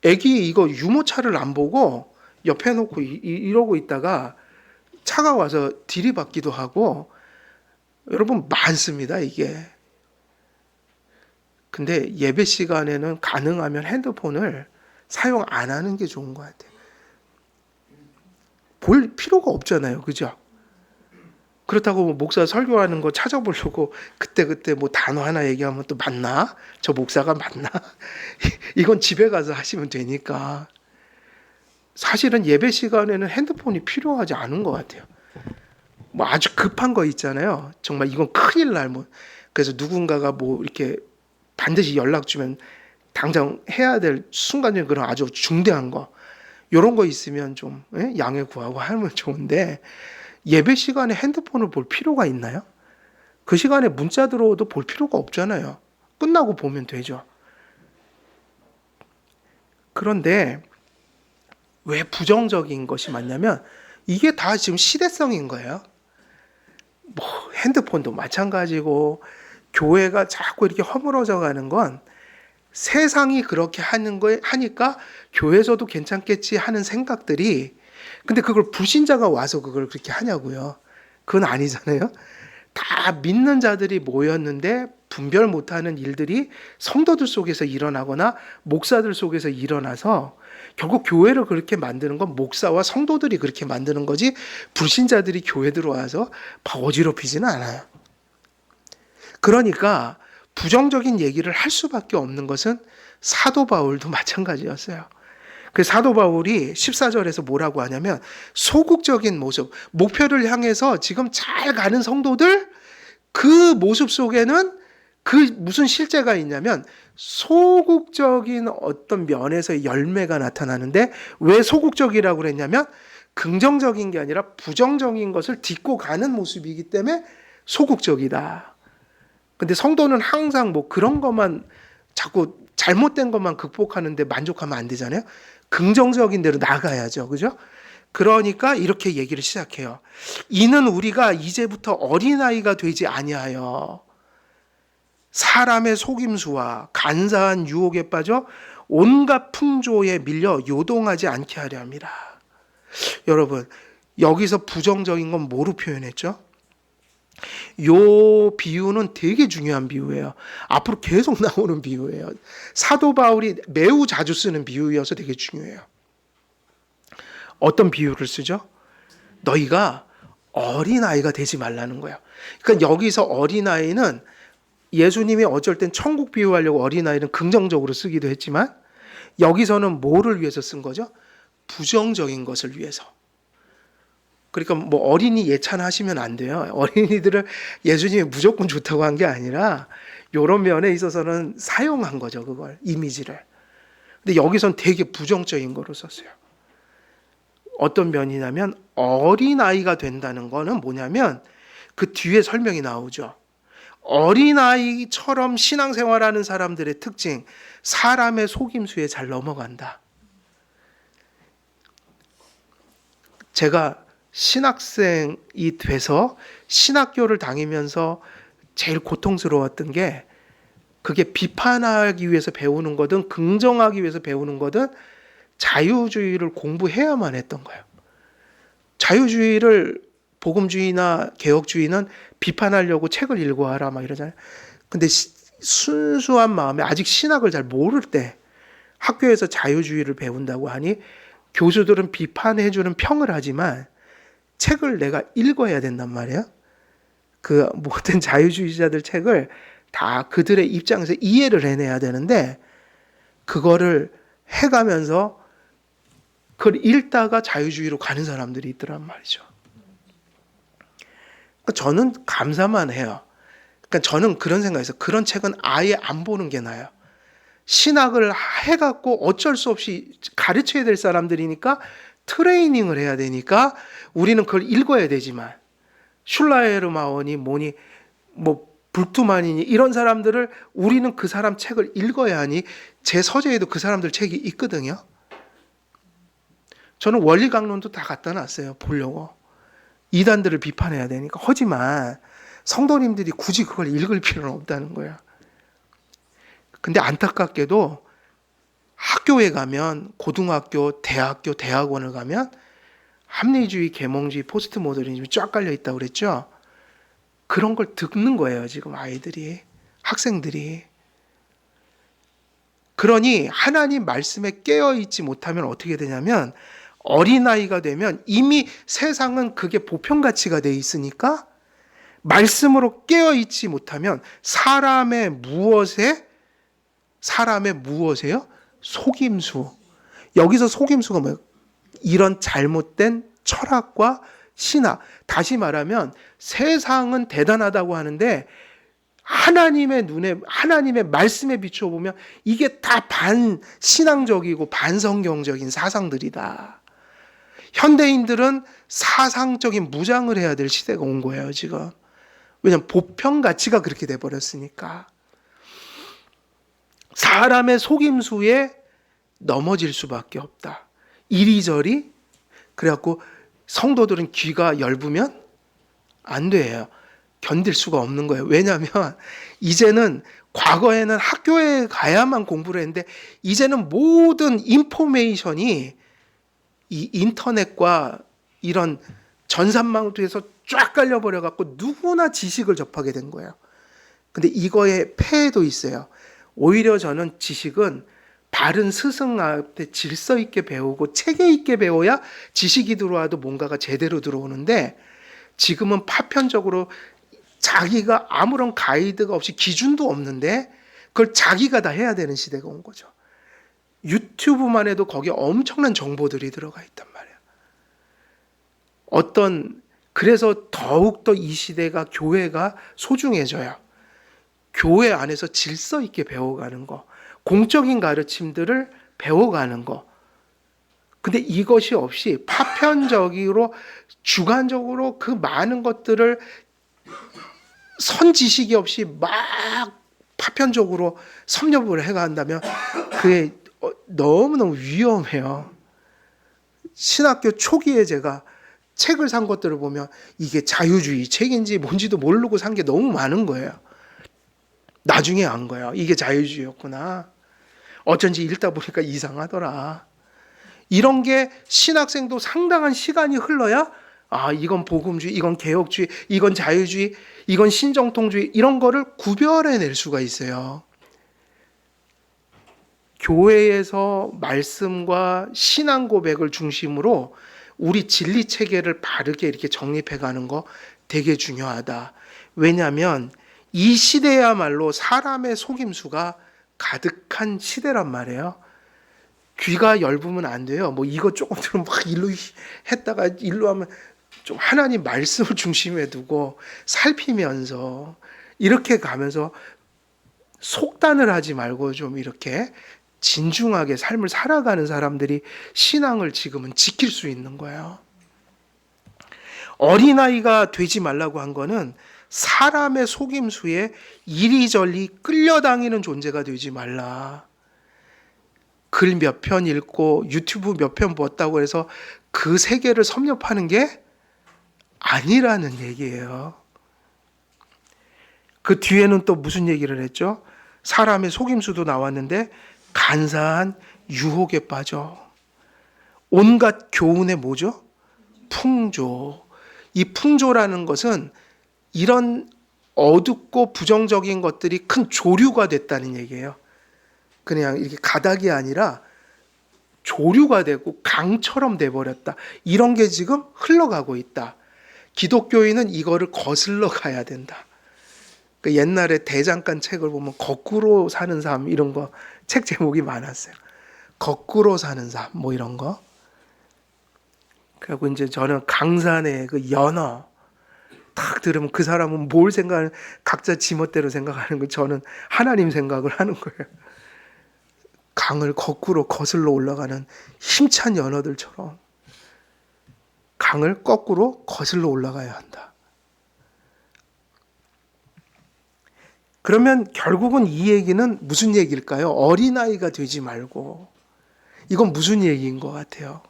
애기 이거 유모차를 안 보고 옆에 놓고 이러고 있다가 차가 와서 들이받기도 하고, 여러분 많습니다 이게. 근데 예배 시간에는 가능하면 핸드폰을 사용 안 하는 게 좋은 것 같아요. 볼 필요가 없잖아요, 그죠? 그렇다고 뭐 목사 설교하는 거 찾아보려고 그때 뭐 단어 하나 얘기하면 또 맞나? 저 목사가 맞나? 이건 집에 가서 하시면 되니까. 사실은 예배 시간에는 핸드폰이 필요하지 않은 것 같아요. 뭐 아주 급한 거 있잖아요. 정말 이건 큰일 날 뭐. 그래서 누군가가 뭐 이렇게 반드시 연락 주면 당장 해야 될 순간적인 그런 아주 중대한 거, 이런 거 있으면 좀 양해 구하고 하면 좋은데, 예배 시간에 핸드폰을 볼 필요가 있나요? 그 시간에 문자 들어오도 볼 필요가 없잖아요. 끝나고 보면 되죠. 그런데 왜 부정적인 것이 많냐면, 이게 다 지금 시대성인 거예요. 뭐 핸드폰도 마찬가지고, 교회가 자꾸 이렇게 허물어져 가는 건 세상이 그렇게 하는 거 하니까 교회에서도 괜찮겠지 하는 생각들이, 근데 그걸 불신자가 와서 그걸 그렇게 하냐고요. 그건 아니잖아요. 다 믿는 자들이 모였는데 분별 못하는 일들이 성도들 속에서 일어나거나 목사들 속에서 일어나서, 결국 교회를 그렇게 만드는 건 목사와 성도들이 그렇게 만드는 거지, 불신자들이 교회 들어와서 어지럽히지는 않아요. 그러니까 부정적인 얘기를 할 수밖에 없는 것은 사도 바울도 마찬가지였어요. 그 사도 바울이 14절에서 뭐라고 하냐면, 소극적인 모습, 목표를 향해서 지금 잘 가는 성도들, 그 모습 속에는 그 무슨 실제가 있냐면 소극적인 어떤 면에서의 열매가 나타나는데, 왜 소극적이라고 그랬냐면 긍정적인 게 아니라 부정적인 것을 딛고 가는 모습이기 때문에 소극적이다. 근데 성도는 항상 뭐 그런 것만, 자꾸 잘못된 것만 극복하는데 만족하면 안 되잖아요. 긍정적인 대로 나가야죠. 그죠? 그러니까 이렇게 얘기를 시작해요. 이는 우리가 이제부터 어린아이가 되지 아니하여 사람의 속임수와 간사한 유혹에 빠져 온갖 풍조에 밀려 요동하지 않게 하려 합니다. 여러분, 여기서 부정적인 건 뭐로 표현했죠? 요 비유는 되게 중요한 비유예요. 앞으로 계속 나오는 비유예요. 사도 바울이 매우 자주 쓰는 비유여서 되게 중요해요. 어떤 비유를 쓰죠? 너희가 어린아이가 되지 말라는 거예요. 그러니까 여기서 어린아이는, 예수님이 어쩔 땐 천국 비유하려고 어린아이는 긍정적으로 쓰기도 했지만, 여기서는 뭐를 위해서 쓴 거죠? 부정적인 것을 위해서. 그러니까 뭐 어린이 예찬하시면 안 돼요. 어린이들을 예수님이 무조건 좋다고 한 게 아니라 이런 면에 있어서는 사용한 거죠, 그걸, 이미지를. 근데 여기선 되게 부정적인 거로 썼어요. 어떤 면이냐면, 어린아이가 된다는 거는 뭐냐면 그 뒤에 설명이 나오죠. 어린아이처럼 신앙생활하는 사람들의 특징, 사람의 속임수에 잘 넘어간다. 제가 신학생이 돼서 신학교를 다니면서 제일 고통스러웠던 게, 그게 비판하기 위해서 배우는 거든 긍정하기 위해서 배우는 거든 자유주의를 공부해야만 했던 거예요. 자유주의를, 복음주의나 개혁주의는 비판하려고 책을 읽어와라 막 이러잖아요. 근데 순수한 마음에 아직 신학을 잘 모를 때 학교에서 자유주의를 배운다고 하니 교수들은 비판해주는 평을 하지만 책을 내가 읽어야 된단 말이에요. 그 모든 자유주의자들 책을 다 그들의 입장에서 이해를 해내야 되는데, 그거를 해가면서 그걸 읽다가 자유주의로 가는 사람들이 있더란 말이죠. 그러니까 저는 감사만 해요. 그러니까 저는 그런 생각에서 그런 책은 아예 안 보는 게 나아요. 신학을 해갖고 어쩔 수 없이 가르쳐야 될 사람들이니까, 트레이닝을 해야 되니까 우리는 그걸 읽어야 되지만, 슐라에르마원이 뭐니 뭐 불투만이니 이런 사람들을 우리는 그 사람 책을 읽어야 하니, 제 서재에도 그 사람들 책이 있거든요. 저는 원리 강론도 다 갖다 놨어요, 보려고. 이단들을 비판해야 되니까. 하지만 성도님들이 굳이 그걸 읽을 필요는 없다는 거예요. 근데 안타깝게도 학교에 가면 고등학교, 대학교, 대학원을 가면 합리주의, 계몽주의, 포스트 모더니즘이 쫙 깔려 있다고 그랬죠. 그런 걸 듣는 거예요, 지금 아이들이, 학생들이. 그러니 하나님 말씀에 깨어 있지 못하면 어떻게 되냐면 어린아이가 되면 이미 세상은 그게 보편 가치가 돼 있으니까 말씀으로 깨어 있지 못하면 사람의 무엇에요? 속임수. 여기서 속임수가 뭐예요? 이런 잘못된 철학과 신학. 다시 말하면 세상은 대단하다고 하는데 하나님의 눈에, 하나님의 말씀에 비추어 보면 이게 다 반신앙적이고 반성경적인 사상들이다. 현대인들은 사상적인 무장을 해야 될 시대가 온 거예요, 지금. 왜냐하면 보편 가치가 그렇게 돼버렸으니까. 사람의 속임수에 넘어질 수밖에 없다. 이리저리. 그래갖고 성도들은 귀가 엷으면 안 돼요. 견딜 수가 없는 거예요. 왜냐하면 이제는 과거에는 학교에 가야만 공부를 했는데 이제는 모든 인포메이션이 이 인터넷과 이런 전산망을 통해서 쫙 깔려버려 갖고 누구나 지식을 접하게 된 거예요. 근데 이거에 폐해도 있어요. 오히려 저는 지식은 바른 스승 앞에 질서 있게 배우고 체계 있게 배워야 지식이 들어와도 뭔가가 제대로 들어오는데 지금은 파편적으로 자기가 아무런 가이드가 없이 기준도 없는데 그걸 자기가 다 해야 되는 시대가 온 거죠. 유튜브만 해도 거기에 엄청난 정보들이 들어가 있단 말이에요. 그래서 더욱더 이 시대가 교회가 소중해져요. 교회 안에서 질서 있게 배워가는 거, 공적인 가르침들을 배워가는 거. 근데 이것이 없이 파편적으로 주관적으로 그 많은 것들을 선지식이 없이 막 파편적으로 섭렵을 해간다면 그게 너무너무 위험해요. 신학교 초기에 제가 책을 산 것들을 보면 이게 자유주의 책인지 뭔지도 모르고 산 게 너무 많은 거예요. 나중에 안 거예요. 이게 자유주의였구나. 어쩐지 읽다 보니까 이상하더라. 이런 게 신학생도 상당한 시간이 흘러야 이건 복음주의, 이건 개혁주의, 이건 자유주의, 이건 신정통주의 이런 거를 구별해낼 수가 있어요. 교회에서 말씀과 신앙 고백을 중심으로 우리 진리 체계를 바르게 이렇게 정립해가는 거 되게 중요하다. 왜냐하면 이 시대야말로 사람의 속임수가 가득한 시대란 말이에요. 귀가 엷으면 안 돼요. 뭐 이거 조금 들으면 막 일로 했다가 일로 하면 좀 하나님 말씀을 중심에 두고 살피면서 이렇게 가면서 속단을 하지 말고 좀 이렇게 진중하게 삶을 살아가는 사람들이 신앙을 지금은 지킬 수 있는 거예요. 어린아이가 되지 말라고 한 거는 사람의 속임수에 이리저리 끌려다니는 존재가 되지 말라. 글 몇 편 읽고 유튜브 몇 편 봤다고 해서 그 세계를 섭렵하는 게 아니라는 얘기예요. 그 뒤에는 또 무슨 얘기를 했죠? 사람의 속임수도 나왔는데 간사한 유혹에 빠져. 온갖 교훈의 뭐죠? 풍조. 이 풍조라는 것은 이런 어둡고 부정적인 것들이 큰 조류가 됐다는 얘기예요. 그냥 이렇게 가닥이 아니라 조류가 되고 강처럼 돼버렸다. 이런 게 지금 흘러가고 있다. 기독교인은 이거를 거슬러 가야 된다. 그 옛날에 대장간 책을 보면 거꾸로 사는 삶 이런 거 책 제목이 많았어요. 거꾸로 사는 삶 뭐 이런 거. 그리고 이제 저는 강산의 그 연어 딱 들으면 그 사람은 뭘 생각하는 각자 지멋대로 생각하는 거 저는 하나님 생각을 하는 거예요. 강을 거꾸로 거슬러 올라가는 힘찬 연어들처럼 강을 거꾸로 거슬러 올라가야 한다. 그러면 결국은 이 얘기는 무슨 얘기일까요? 어린아이가 되지 말고. 이건 무슨 얘기인 것 같아요?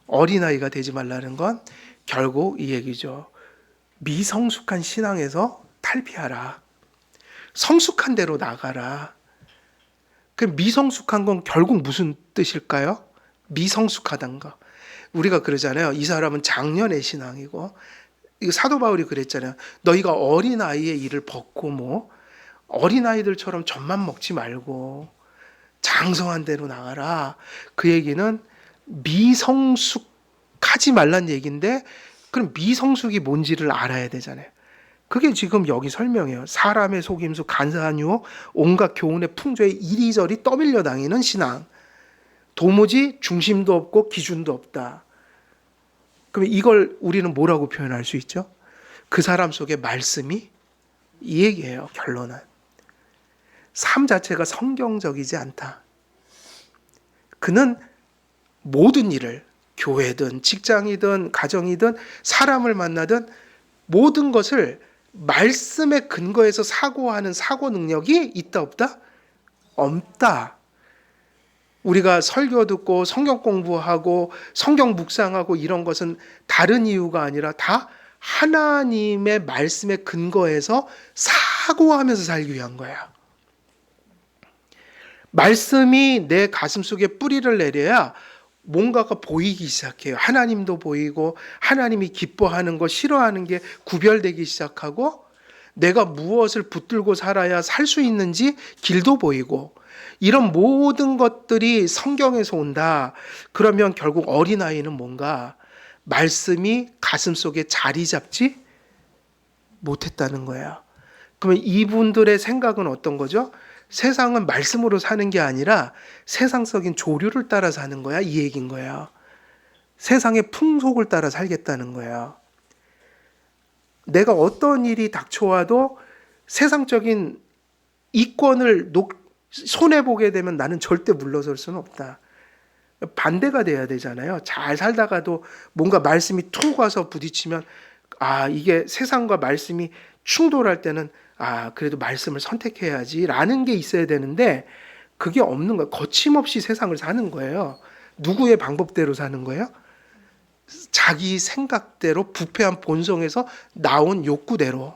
어린아이가 되지 말라는 건 결국 이 얘기죠. 미성숙한 신앙에서 탈피하라. 성숙한 대로 나가라. 그 미성숙한 건 결국 무슨 뜻일까요? 미성숙하단 거. 우리가 그러잖아요. 이 사람은 작년의 신앙이고, 이거 사도 바울이 그랬잖아요. 너희가 어린아이의 일을 벗고 뭐 어린아이들처럼 젖만 먹지 말고 장성한 대로 나가라. 그 얘기는 미성숙하지 말란 얘기인데, 그럼 미성숙이 뭔지를 알아야 되잖아요. 그게 지금 여기 설명이에요. 사람의 속임수, 간사한 유혹, 온갖 교훈의 풍조에 이리저리 떠밀려 다니는 신앙. 도무지 중심도 없고 기준도 없다. 그럼 이걸 우리는 뭐라고 표현할 수 있죠? 그 사람 속에 말씀이 이 얘기예요. 결론은 삶 자체가 성경적이지 않다. 그는 모든 일을, 교회든 직장이든 가정이든 사람을 만나든 모든 것을 말씀에 근거해서 사고하는 사고 능력이 있다 없다? 없다. 우리가 설교 듣고 성경 공부하고 성경 묵상하고 이런 것은 다른 이유가 아니라 다 하나님의 말씀에 근거해서 사고하면서 살기 위한 거야. 말씀이 내 가슴 속에 뿌리를 내려야 뭔가가 보이기 시작해요. 하나님도 보이고 하나님이 기뻐하는 거 싫어하는 게 구별되기 시작하고, 내가 무엇을 붙들고 살아야 살 수 있는지 길도 보이고, 이런 모든 것들이 성경에서 온다. 그러면 결국 어린아이는 뭔가 말씀이 가슴 속에 자리 잡지 못했다는 거예요. 그러면 이분들의 생각은 어떤 거죠? 세상은 말씀으로 사는 게 아니라 세상적인 조류를 따라 사는 거야, 이 얘기인 거예요. 세상의 풍속을 따라 살겠다는 거예요. 내가 어떤 일이 닥쳐와도 세상적인 이권을 손해보게 되면 나는 절대 물러설 수는 없다. 반대가 돼야 되잖아요. 잘 살다가도 뭔가 말씀이 툭 와서 부딪히면, 이게 세상과 말씀이 충돌할 때는 그래도 말씀을 선택해야지 라는 게 있어야 되는데, 그게 없는 거예요. 거침없이 세상을 사는 거예요. 누구의 방법대로 사는 거예요? 자기 생각대로, 부패한 본성에서 나온 욕구대로.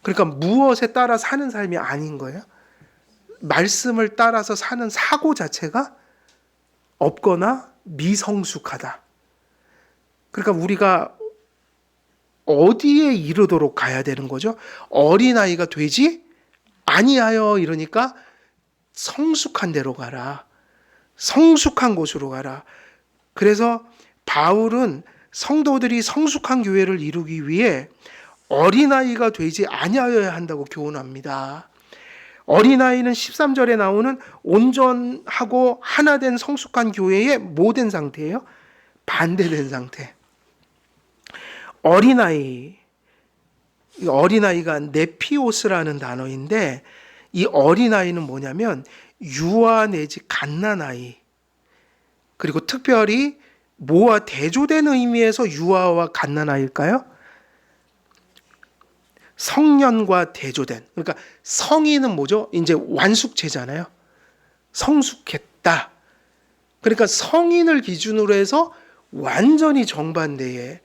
그러니까 무엇에 따라 사는 삶이 아닌 거예요. 말씀을 따라서 사는 사고 자체가 없거나 미성숙하다. 그러니까 우리가 어디에 이르도록 가야 되는 거죠? 어린아이가 되지 아니하여, 이러니까 성숙한 데로 가라. 성숙한 곳으로 가라. 그래서 바울은 성도들이 성숙한 교회를 이루기 위해 어린아이가 되지 아니하여야 한다고 교훈합니다. 어린아이는 13절에 나오는 온전하고 하나된 성숙한 교회의 모든 상태예요. 반대된 상태. 어린아이가 네피오스라는 단어인데, 이 어린아이는 뭐냐면 유아 내지 갓난아이, 그리고 특별히 뭐와 대조된 의미에서 유아와 갓난아이일까요? 성년과 대조된. 그러니까 성인은 뭐죠? 이제 완숙체잖아요. 성숙했다. 그러니까 성인을 기준으로 해서 완전히 정반대의,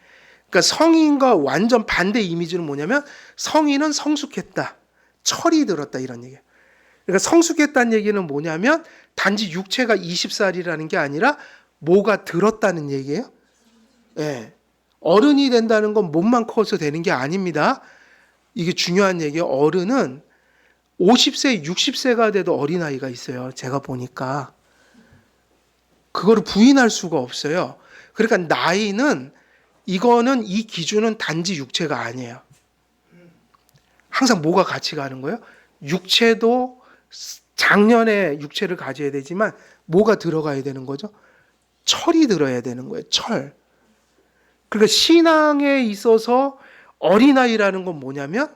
그러니까 성인과 완전 반대 이미지는 뭐냐면 성인은 성숙했다, 철이 들었다, 이런 얘기예요. 그러니까 성숙했다는 얘기는 뭐냐면 단지 육체가 20살이라는 게 아니라 뭐가 들었다는 얘기예요. 예. 어른이 된다는 건 몸만 커서 되는 게 아닙니다. 이게 중요한 얘기예요. 어른은 50세, 60세가 돼도 어린아이가 있어요. 제가 보니까. 그거를 부인할 수가 없어요. 그러니까 나이는, 이거는, 이 기준은 단지 육체가 아니에요. 항상 뭐가 같이 가는 거예요? 육체도 작년에 육체를 가져야 되지만 뭐가 들어가야 되는 거죠? 철이 들어야 되는 거예요. 철. 그러니까 신앙에 있어서 어린아이라는 건 뭐냐면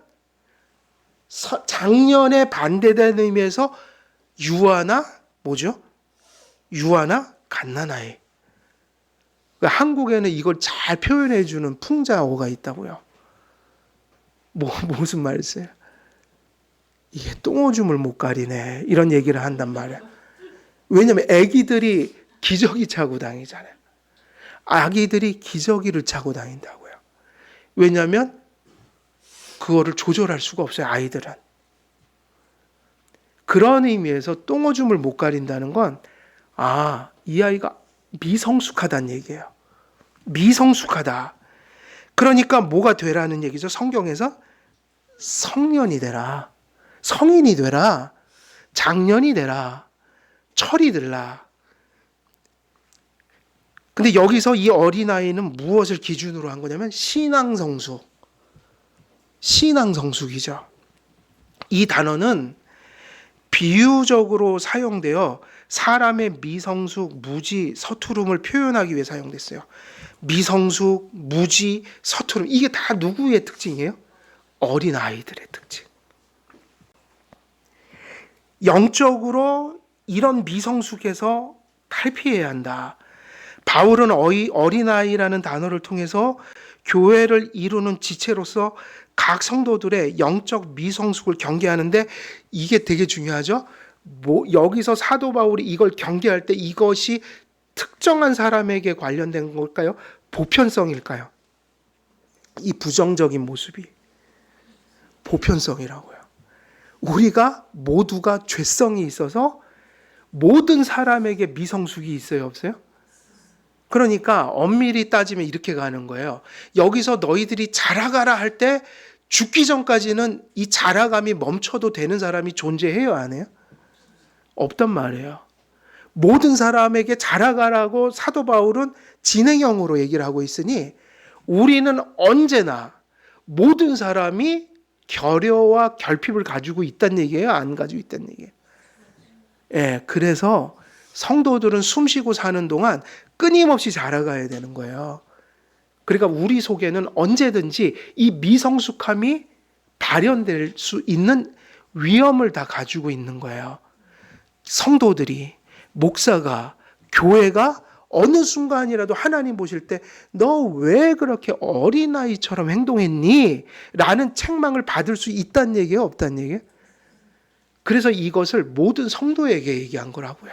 작년에 반대된 의미에서 유아나 뭐죠? 유아나 갓난아이. 그러니까 한국에는 이걸 잘 표현해 주는 풍자어가 있다고요. 무슨 말이세요? 이게 똥오줌을 못 가리네, 이런 얘기를 한단 말이야. 왜냐면 아기들이 기저귀 차고 다니잖아요. 아기들이 기저귀를 차고 다닌다고요. 왜냐하면 그거를 조절할 수가 없어요, 아이들은. 그런 의미에서 똥오줌을 못 가린다는 건, 이 아이가 미성숙하다는 얘기예요. 미성숙하다. 그러니까 뭐가 되라는 얘기죠? 성경에서 성년이 되라, 성인이 되라, 장년이 되라, 철이 들라. 근데 여기서 이 어린아이는 무엇을 기준으로 한 거냐면 신앙성숙. 신앙성숙이죠. 이 단어는 비유적으로 사용되어 사람의 미성숙, 무지, 서투름을 표현하기 위해 사용됐어요. 미성숙, 무지, 서투름, 이게 다 누구의 특징이에요? 어린아이들의 특징. 영적으로 이런 미성숙에서 탈피해야 한다. 바울은 어린아이라는 단어를 통해서 교회를 이루는 지체로서 각 성도들의 영적 미성숙을 경계하는데, 이게 되게 중요하죠. 여기서 사도 바울이 이걸 경계할 때 이것이 특정한 사람에게 관련된 걸까요? 보편성일까요? 이 부정적인 모습이 보편성이라고요. 우리가 모두가 죄성이 있어서 모든 사람에게 미성숙이 있어요, 없어요? 그러니까 엄밀히 따지면 이렇게 가는 거예요. 여기서 너희들이 자라가라 할 때 죽기 전까지는 이 자라감이 멈춰도 되는 사람이 존재해요, 안 해요? 없단 말이에요. 모든 사람에게 자라가라고 사도 바울은 진행형으로 얘기를 하고 있으니, 우리는 언제나 모든 사람이 결여와 결핍을 가지고 있다는 얘기예요, 안 가지고 있다는 얘기예요? 예, 그래서 성도들은 숨쉬고 사는 동안 끊임없이 자라가야 되는 거예요. 그러니까 우리 속에는 언제든지 이 미성숙함이 발현될 수 있는 위험을 다 가지고 있는 거예요. 성도들이, 목사가, 교회가 어느 순간이라도 하나님 보실 때 너 왜 그렇게 어린아이처럼 행동했니? 라는 책망을 받을 수 있다는 얘기예요, 없다는 얘기예요? 그래서 이것을 모든 성도에게 얘기한 거라고요.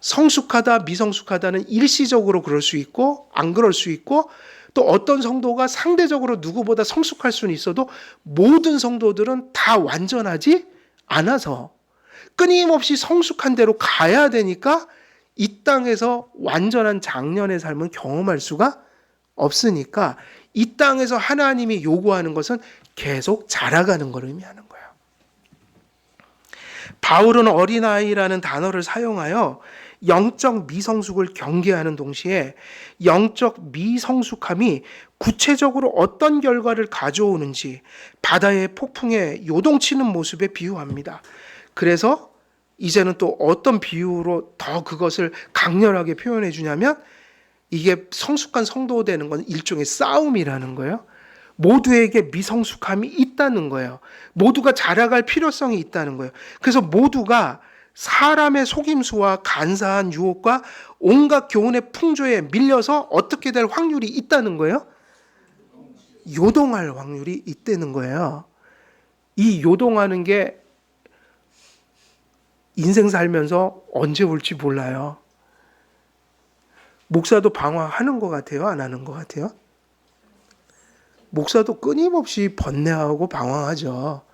성숙하다, 미성숙하다는 일시적으로 그럴 수 있고 안 그럴 수 있고, 또 어떤 성도가 상대적으로 누구보다 성숙할 수는 있어도 모든 성도들은 다 완전하지 않아서 끊임없이 성숙한 대로 가야 되니까 이 땅에서 완전한 장년의 삶은 경험할 수가 없으니까 이 땅에서 하나님이 요구하는 것은 계속 자라가는 걸 의미하는 거예요. 바울은 어린아이라는 단어를 사용하여 영적 미성숙을 경계하는 동시에 영적 미성숙함이 구체적으로 어떤 결과를 가져오는지 바다의 폭풍에 요동치는 모습에 비유합니다. 그래서 이제는 또 어떤 비유로 더 그것을 강렬하게 표현해 주냐면, 이게 성숙한 성도 되는 건 일종의 싸움이라는 거예요. 모두에게 미성숙함이 있다는 거예요. 모두가 자라갈 필요성이 있다는 거예요. 그래서 모두가 사람의 속임수와 간사한 유혹과 온갖 교훈의 풍조에 밀려서 어떻게 될 확률이 있다는 거예요? 요동할 확률이 있다는 거예요. 이 요동하는 게 인생 살면서 언제 올지 몰라요. 목사도 방황하는 것 같아요? 안 하는 것 같아요? 목사도 끊임없이 번뇌하고 방황하죠.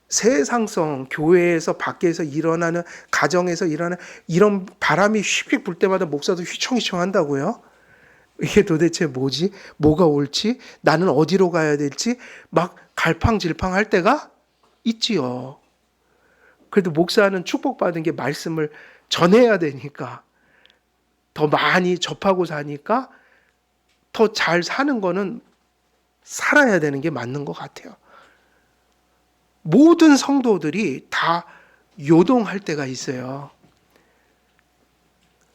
세상성, 교회에서 밖에서 일어나는, 가정에서 일어나는 이런 바람이 휙휙 불 때마다 목사도 휘청휘청 한다고요. 이게 도대체 뭐지? 뭐가 옳지? 나는 어디로 가야 될지 막 갈팡질팡 할 때가 있지요. 그래도 목사는 축복받은 게 말씀을 전해야 되니까, 더 많이 접하고 사니까 더 잘 사는 거는 살아야 되는 게 맞는 것 같아요. 모든 성도들이 다 요동할 때가 있어요.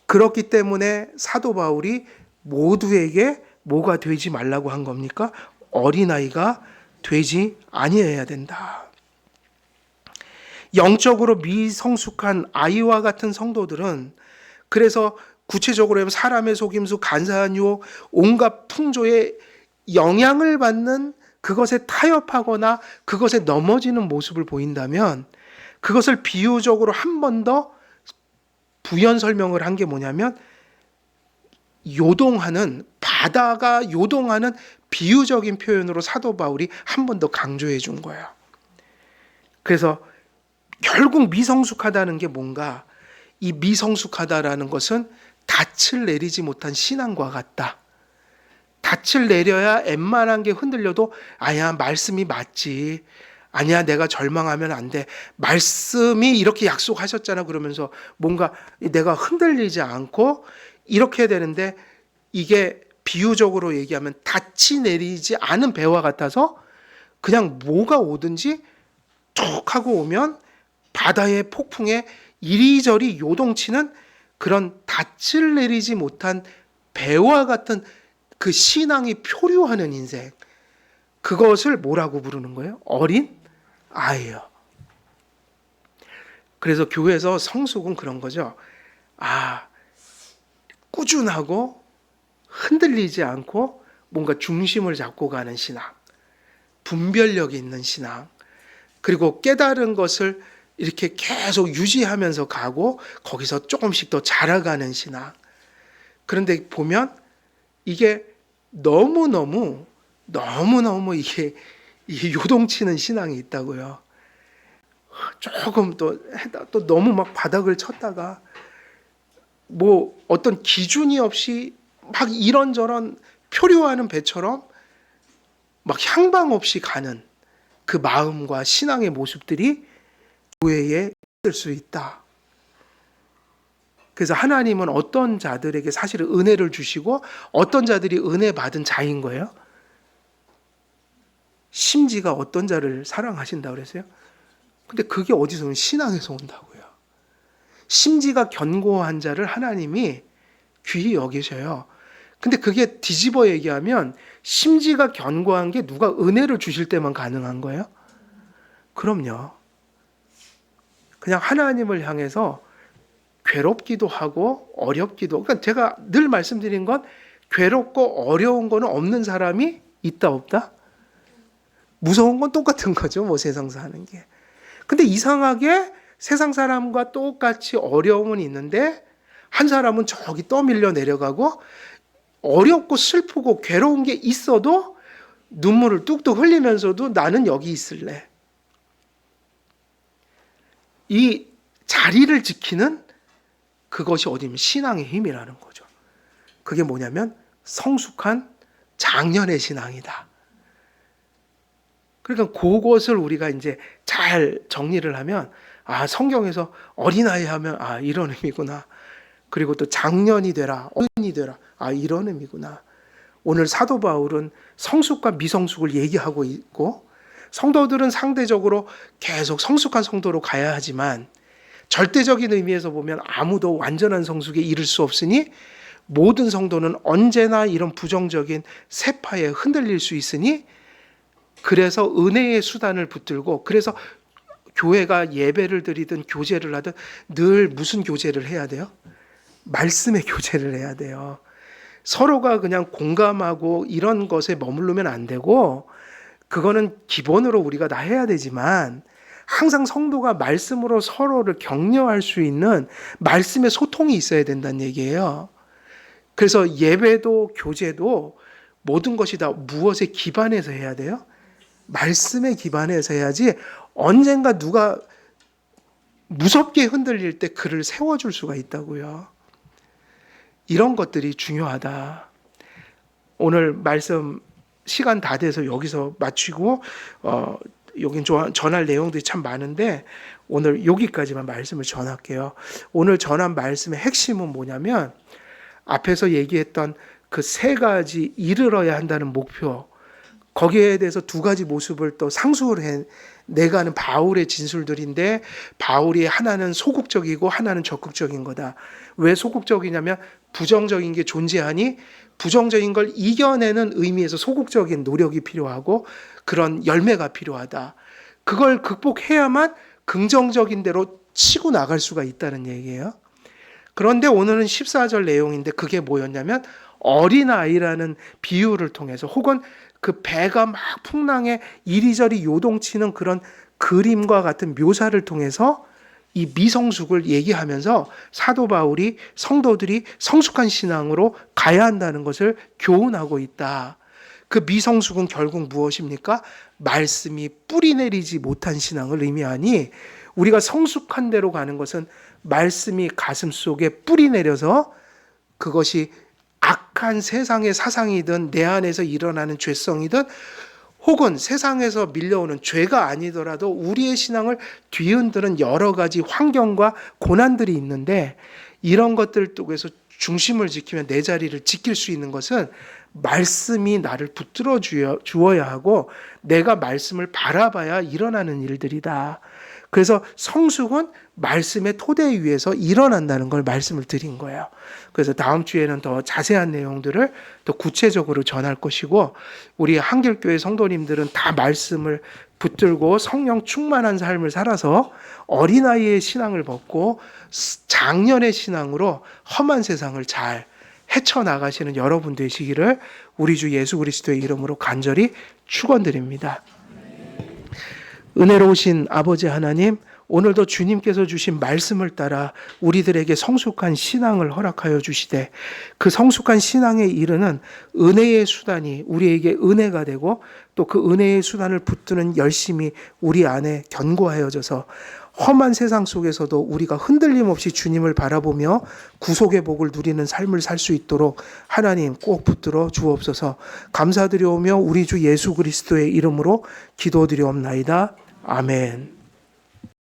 그렇기 때문에 사도 바울이 모두에게 뭐가 되지 말라고 한 겁니까? 어린아이가 되지 아니해야 된다. 영적으로 미성숙한 아이와 같은 성도들은, 그래서 구체적으로 하면 사람의 속임수, 간사한 유혹, 온갖 풍조에 영향을 받는, 그것에 타협하거나 그것에 넘어지는 모습을 보인다면, 그것을 비유적으로 한 번 더 부연 설명을 한 게 뭐냐면, 요동하는, 바다가 요동하는 비유적인 표현으로 사도 바울이 한 번 더 강조해 준 거예요. 그래서 결국 미성숙하다는 게 뭔가, 이 미성숙하다라는 것은 닻을 내리지 못한 신앙과 같다. 닻을 내려야 웬만한 게 흔들려도 아야 말씀이 맞지. 아니야 내가 절망하면 안 돼. 말씀이 이렇게 약속하셨잖아. 그러면서 뭔가 내가 흔들리지 않고 이렇게 해야 되는데, 이게 비유적으로 얘기하면 닻이 내리지 않은 배와 같아서 그냥 뭐가 오든지 툭 하고 오면 바다의 폭풍에 이리저리 요동치는 그런 닻을 내리지 못한 배와 같은 그 신앙이 표류하는 인생, 그것을 뭐라고 부르는 거예요? 어린 아이요. 그래서 교회에서 성숙은 그런 거죠. 꾸준하고 흔들리지 않고 뭔가 중심을 잡고 가는 신앙, 분별력이 있는 신앙, 그리고 깨달은 것을 이렇게 계속 유지하면서 가고 거기서 조금씩 더 자라가는 신앙. 그런데 보면 이게 너무너무 이게 요동치는 신앙이 있다고요. 조금 또 너무 막 바닥을 쳤다가 뭐 어떤 기준이 없이 막 이런저런 표류하는 배처럼 막 향방 없이 가는 그 마음과 신앙의 모습들이 교회에 있을 수 있다. 그래서 하나님은 어떤 자들에게 사실은 은혜를 주시고 어떤 자들이 은혜 받은 자인 거예요? 심지가 어떤 자를 사랑하신다고 그랬어요? 근데 그게 어디서 오는, 신앙에서 온다고요. 심지가 견고한 자를 하나님이 귀히 여기셔요. 근데 그게 뒤집어 얘기하면 심지가 견고한 게 누가 은혜를 주실 때만 가능한 거예요? 그럼요. 그냥 하나님을 향해서 괴롭기도 하고 어렵기도, 그러니까 제가 늘 말씀드린 건 괴롭고 어려운 거는 없는 사람이 있다 없다? 무서운 건 똑같은 거죠. 뭐 세상 사는 게. 근데 이상하게 세상 사람과 똑같이 어려움은 있는데 한 사람은 저기 떠밀려 내려가고 어렵고 슬프고 괴로운 게 있어도 눈물을 뚝뚝 흘리면서도 나는 여기 있을래. 이 자리를 지키는 그것이 어디면 신앙의 힘이라는 거죠. 그게 뭐냐면 성숙한 장년의 신앙이다. 그러니까 그것을 우리가 이제 잘 정리를 하면, 성경에서 어린아이 하면 이런 의미구나. 그리고 또 장년이 되라, 어른이 되라, 이런 의미구나. 오늘 사도 바울은 성숙과 미성숙을 얘기하고 있고, 성도들은 상대적으로 계속 성숙한 성도로 가야 하지만 절대적인 의미에서 보면 아무도 완전한 성숙에 이를 수 없으니 모든 성도는 언제나 이런 부정적인 세파에 흔들릴 수 있으니, 그래서 은혜의 수단을 붙들고, 그래서 교회가 예배를 드리든 교제를 하든 늘 무슨 교제를 해야 돼요? 말씀의 교제를 해야 돼요. 서로가 그냥 공감하고 이런 것에 머무르면 안 되고, 그거는 기본으로 우리가 다 해야 되지만 항상 성도가 말씀으로 서로를 격려할 수 있는 말씀의 소통이 있어야 된다는 얘기예요. 그래서 예배도 교제도 모든 것이 다 무엇에 기반해서 해야 돼요? 말씀에 기반해서 해야지, 언젠가 누가 무섭게 흔들릴 때 그를 세워줄 수가 있다고요. 이런 것들이 중요하다. 오늘 말씀 시간 다 돼서 여기서 마치고, 여긴 전할 내용들이 참 많은데 오늘 여기까지만 말씀을 전할게요. 오늘 전한 말씀의 핵심은 뭐냐면, 앞에서 얘기했던 그 세 가지 이르러야 한다는 목표, 거기에 대해서 두 가지 모습을 또 상수를 내가는 바울의 진술들인데, 바울이 하나는 소극적이고 하나는 적극적인 거다. 왜 소극적이냐면 부정적인 게 존재하니 부정적인 걸 이겨내는 의미에서 소극적인 노력이 필요하고 그런 열매가 필요하다. 그걸 극복해야만 긍정적인 대로 치고 나갈 수가 있다는 얘기예요. 그런데 오늘은 14절 내용인데 그게 뭐였냐면, 어린아이라는 비유를 통해서, 혹은 그 배가 막 풍랑에 이리저리 요동치는 그런 그림과 같은 묘사를 통해서 이 미성숙을 얘기하면서 사도 바울이 성도들이 성숙한 신앙으로 가야 한다는 것을 교훈하고 있다. 그 미성숙은 결국 무엇입니까? 말씀이 뿌리 내리지 못한 신앙을 의미하니, 우리가 성숙한 대로 가는 것은 말씀이 가슴 속에 뿌리 내려서 그것이 악한 세상의 사상이든 내 안에서 일어나는 죄성이든 혹은 세상에서 밀려오는 죄가 아니더라도 우리의 신앙을 뒤흔드는 여러 가지 환경과 고난들이 있는데 이런 것들 속에서 중심을 지키면 내 자리를 지킬 수 있는 것은 말씀이 나를 붙들어 주어야 하고 내가 말씀을 바라봐야 일어나는 일들이다. 그래서 성숙은 말씀의 토대 위에서 일어난다는 걸 말씀을 드린 거예요. 그래서 다음 주에는 더 자세한 내용들을 더 구체적으로 전할 것이고 우리 한길교회 성도님들은 다 말씀을 붙들고 성령 충만한 삶을 살아서 어린아이의 신앙을 벗고 장년의 신앙으로 험한 세상을 잘 헤쳐나가시는 여러분 되시기를 우리 주 예수 그리스도의 이름으로 간절히 축원드립니다. 은혜로우신 아버지 하나님, 오늘도 주님께서 주신 말씀을 따라 우리들에게 성숙한 신앙을 허락하여 주시되 그 성숙한 신앙에 이르는 은혜의 수단이 우리에게 은혜가 되고 또 그 은혜의 수단을 붙드는 열심이 우리 안에 견고하여져서 험한 세상 속에서도 우리가 흔들림 없이 주님을 바라보며 구속의 복을 누리는 삶을 살 수 있도록 하나님 꼭 붙들어 주옵소서. 감사드리오며 우리 주 예수 그리스도의 이름으로 기도드리옵나이다. 아멘.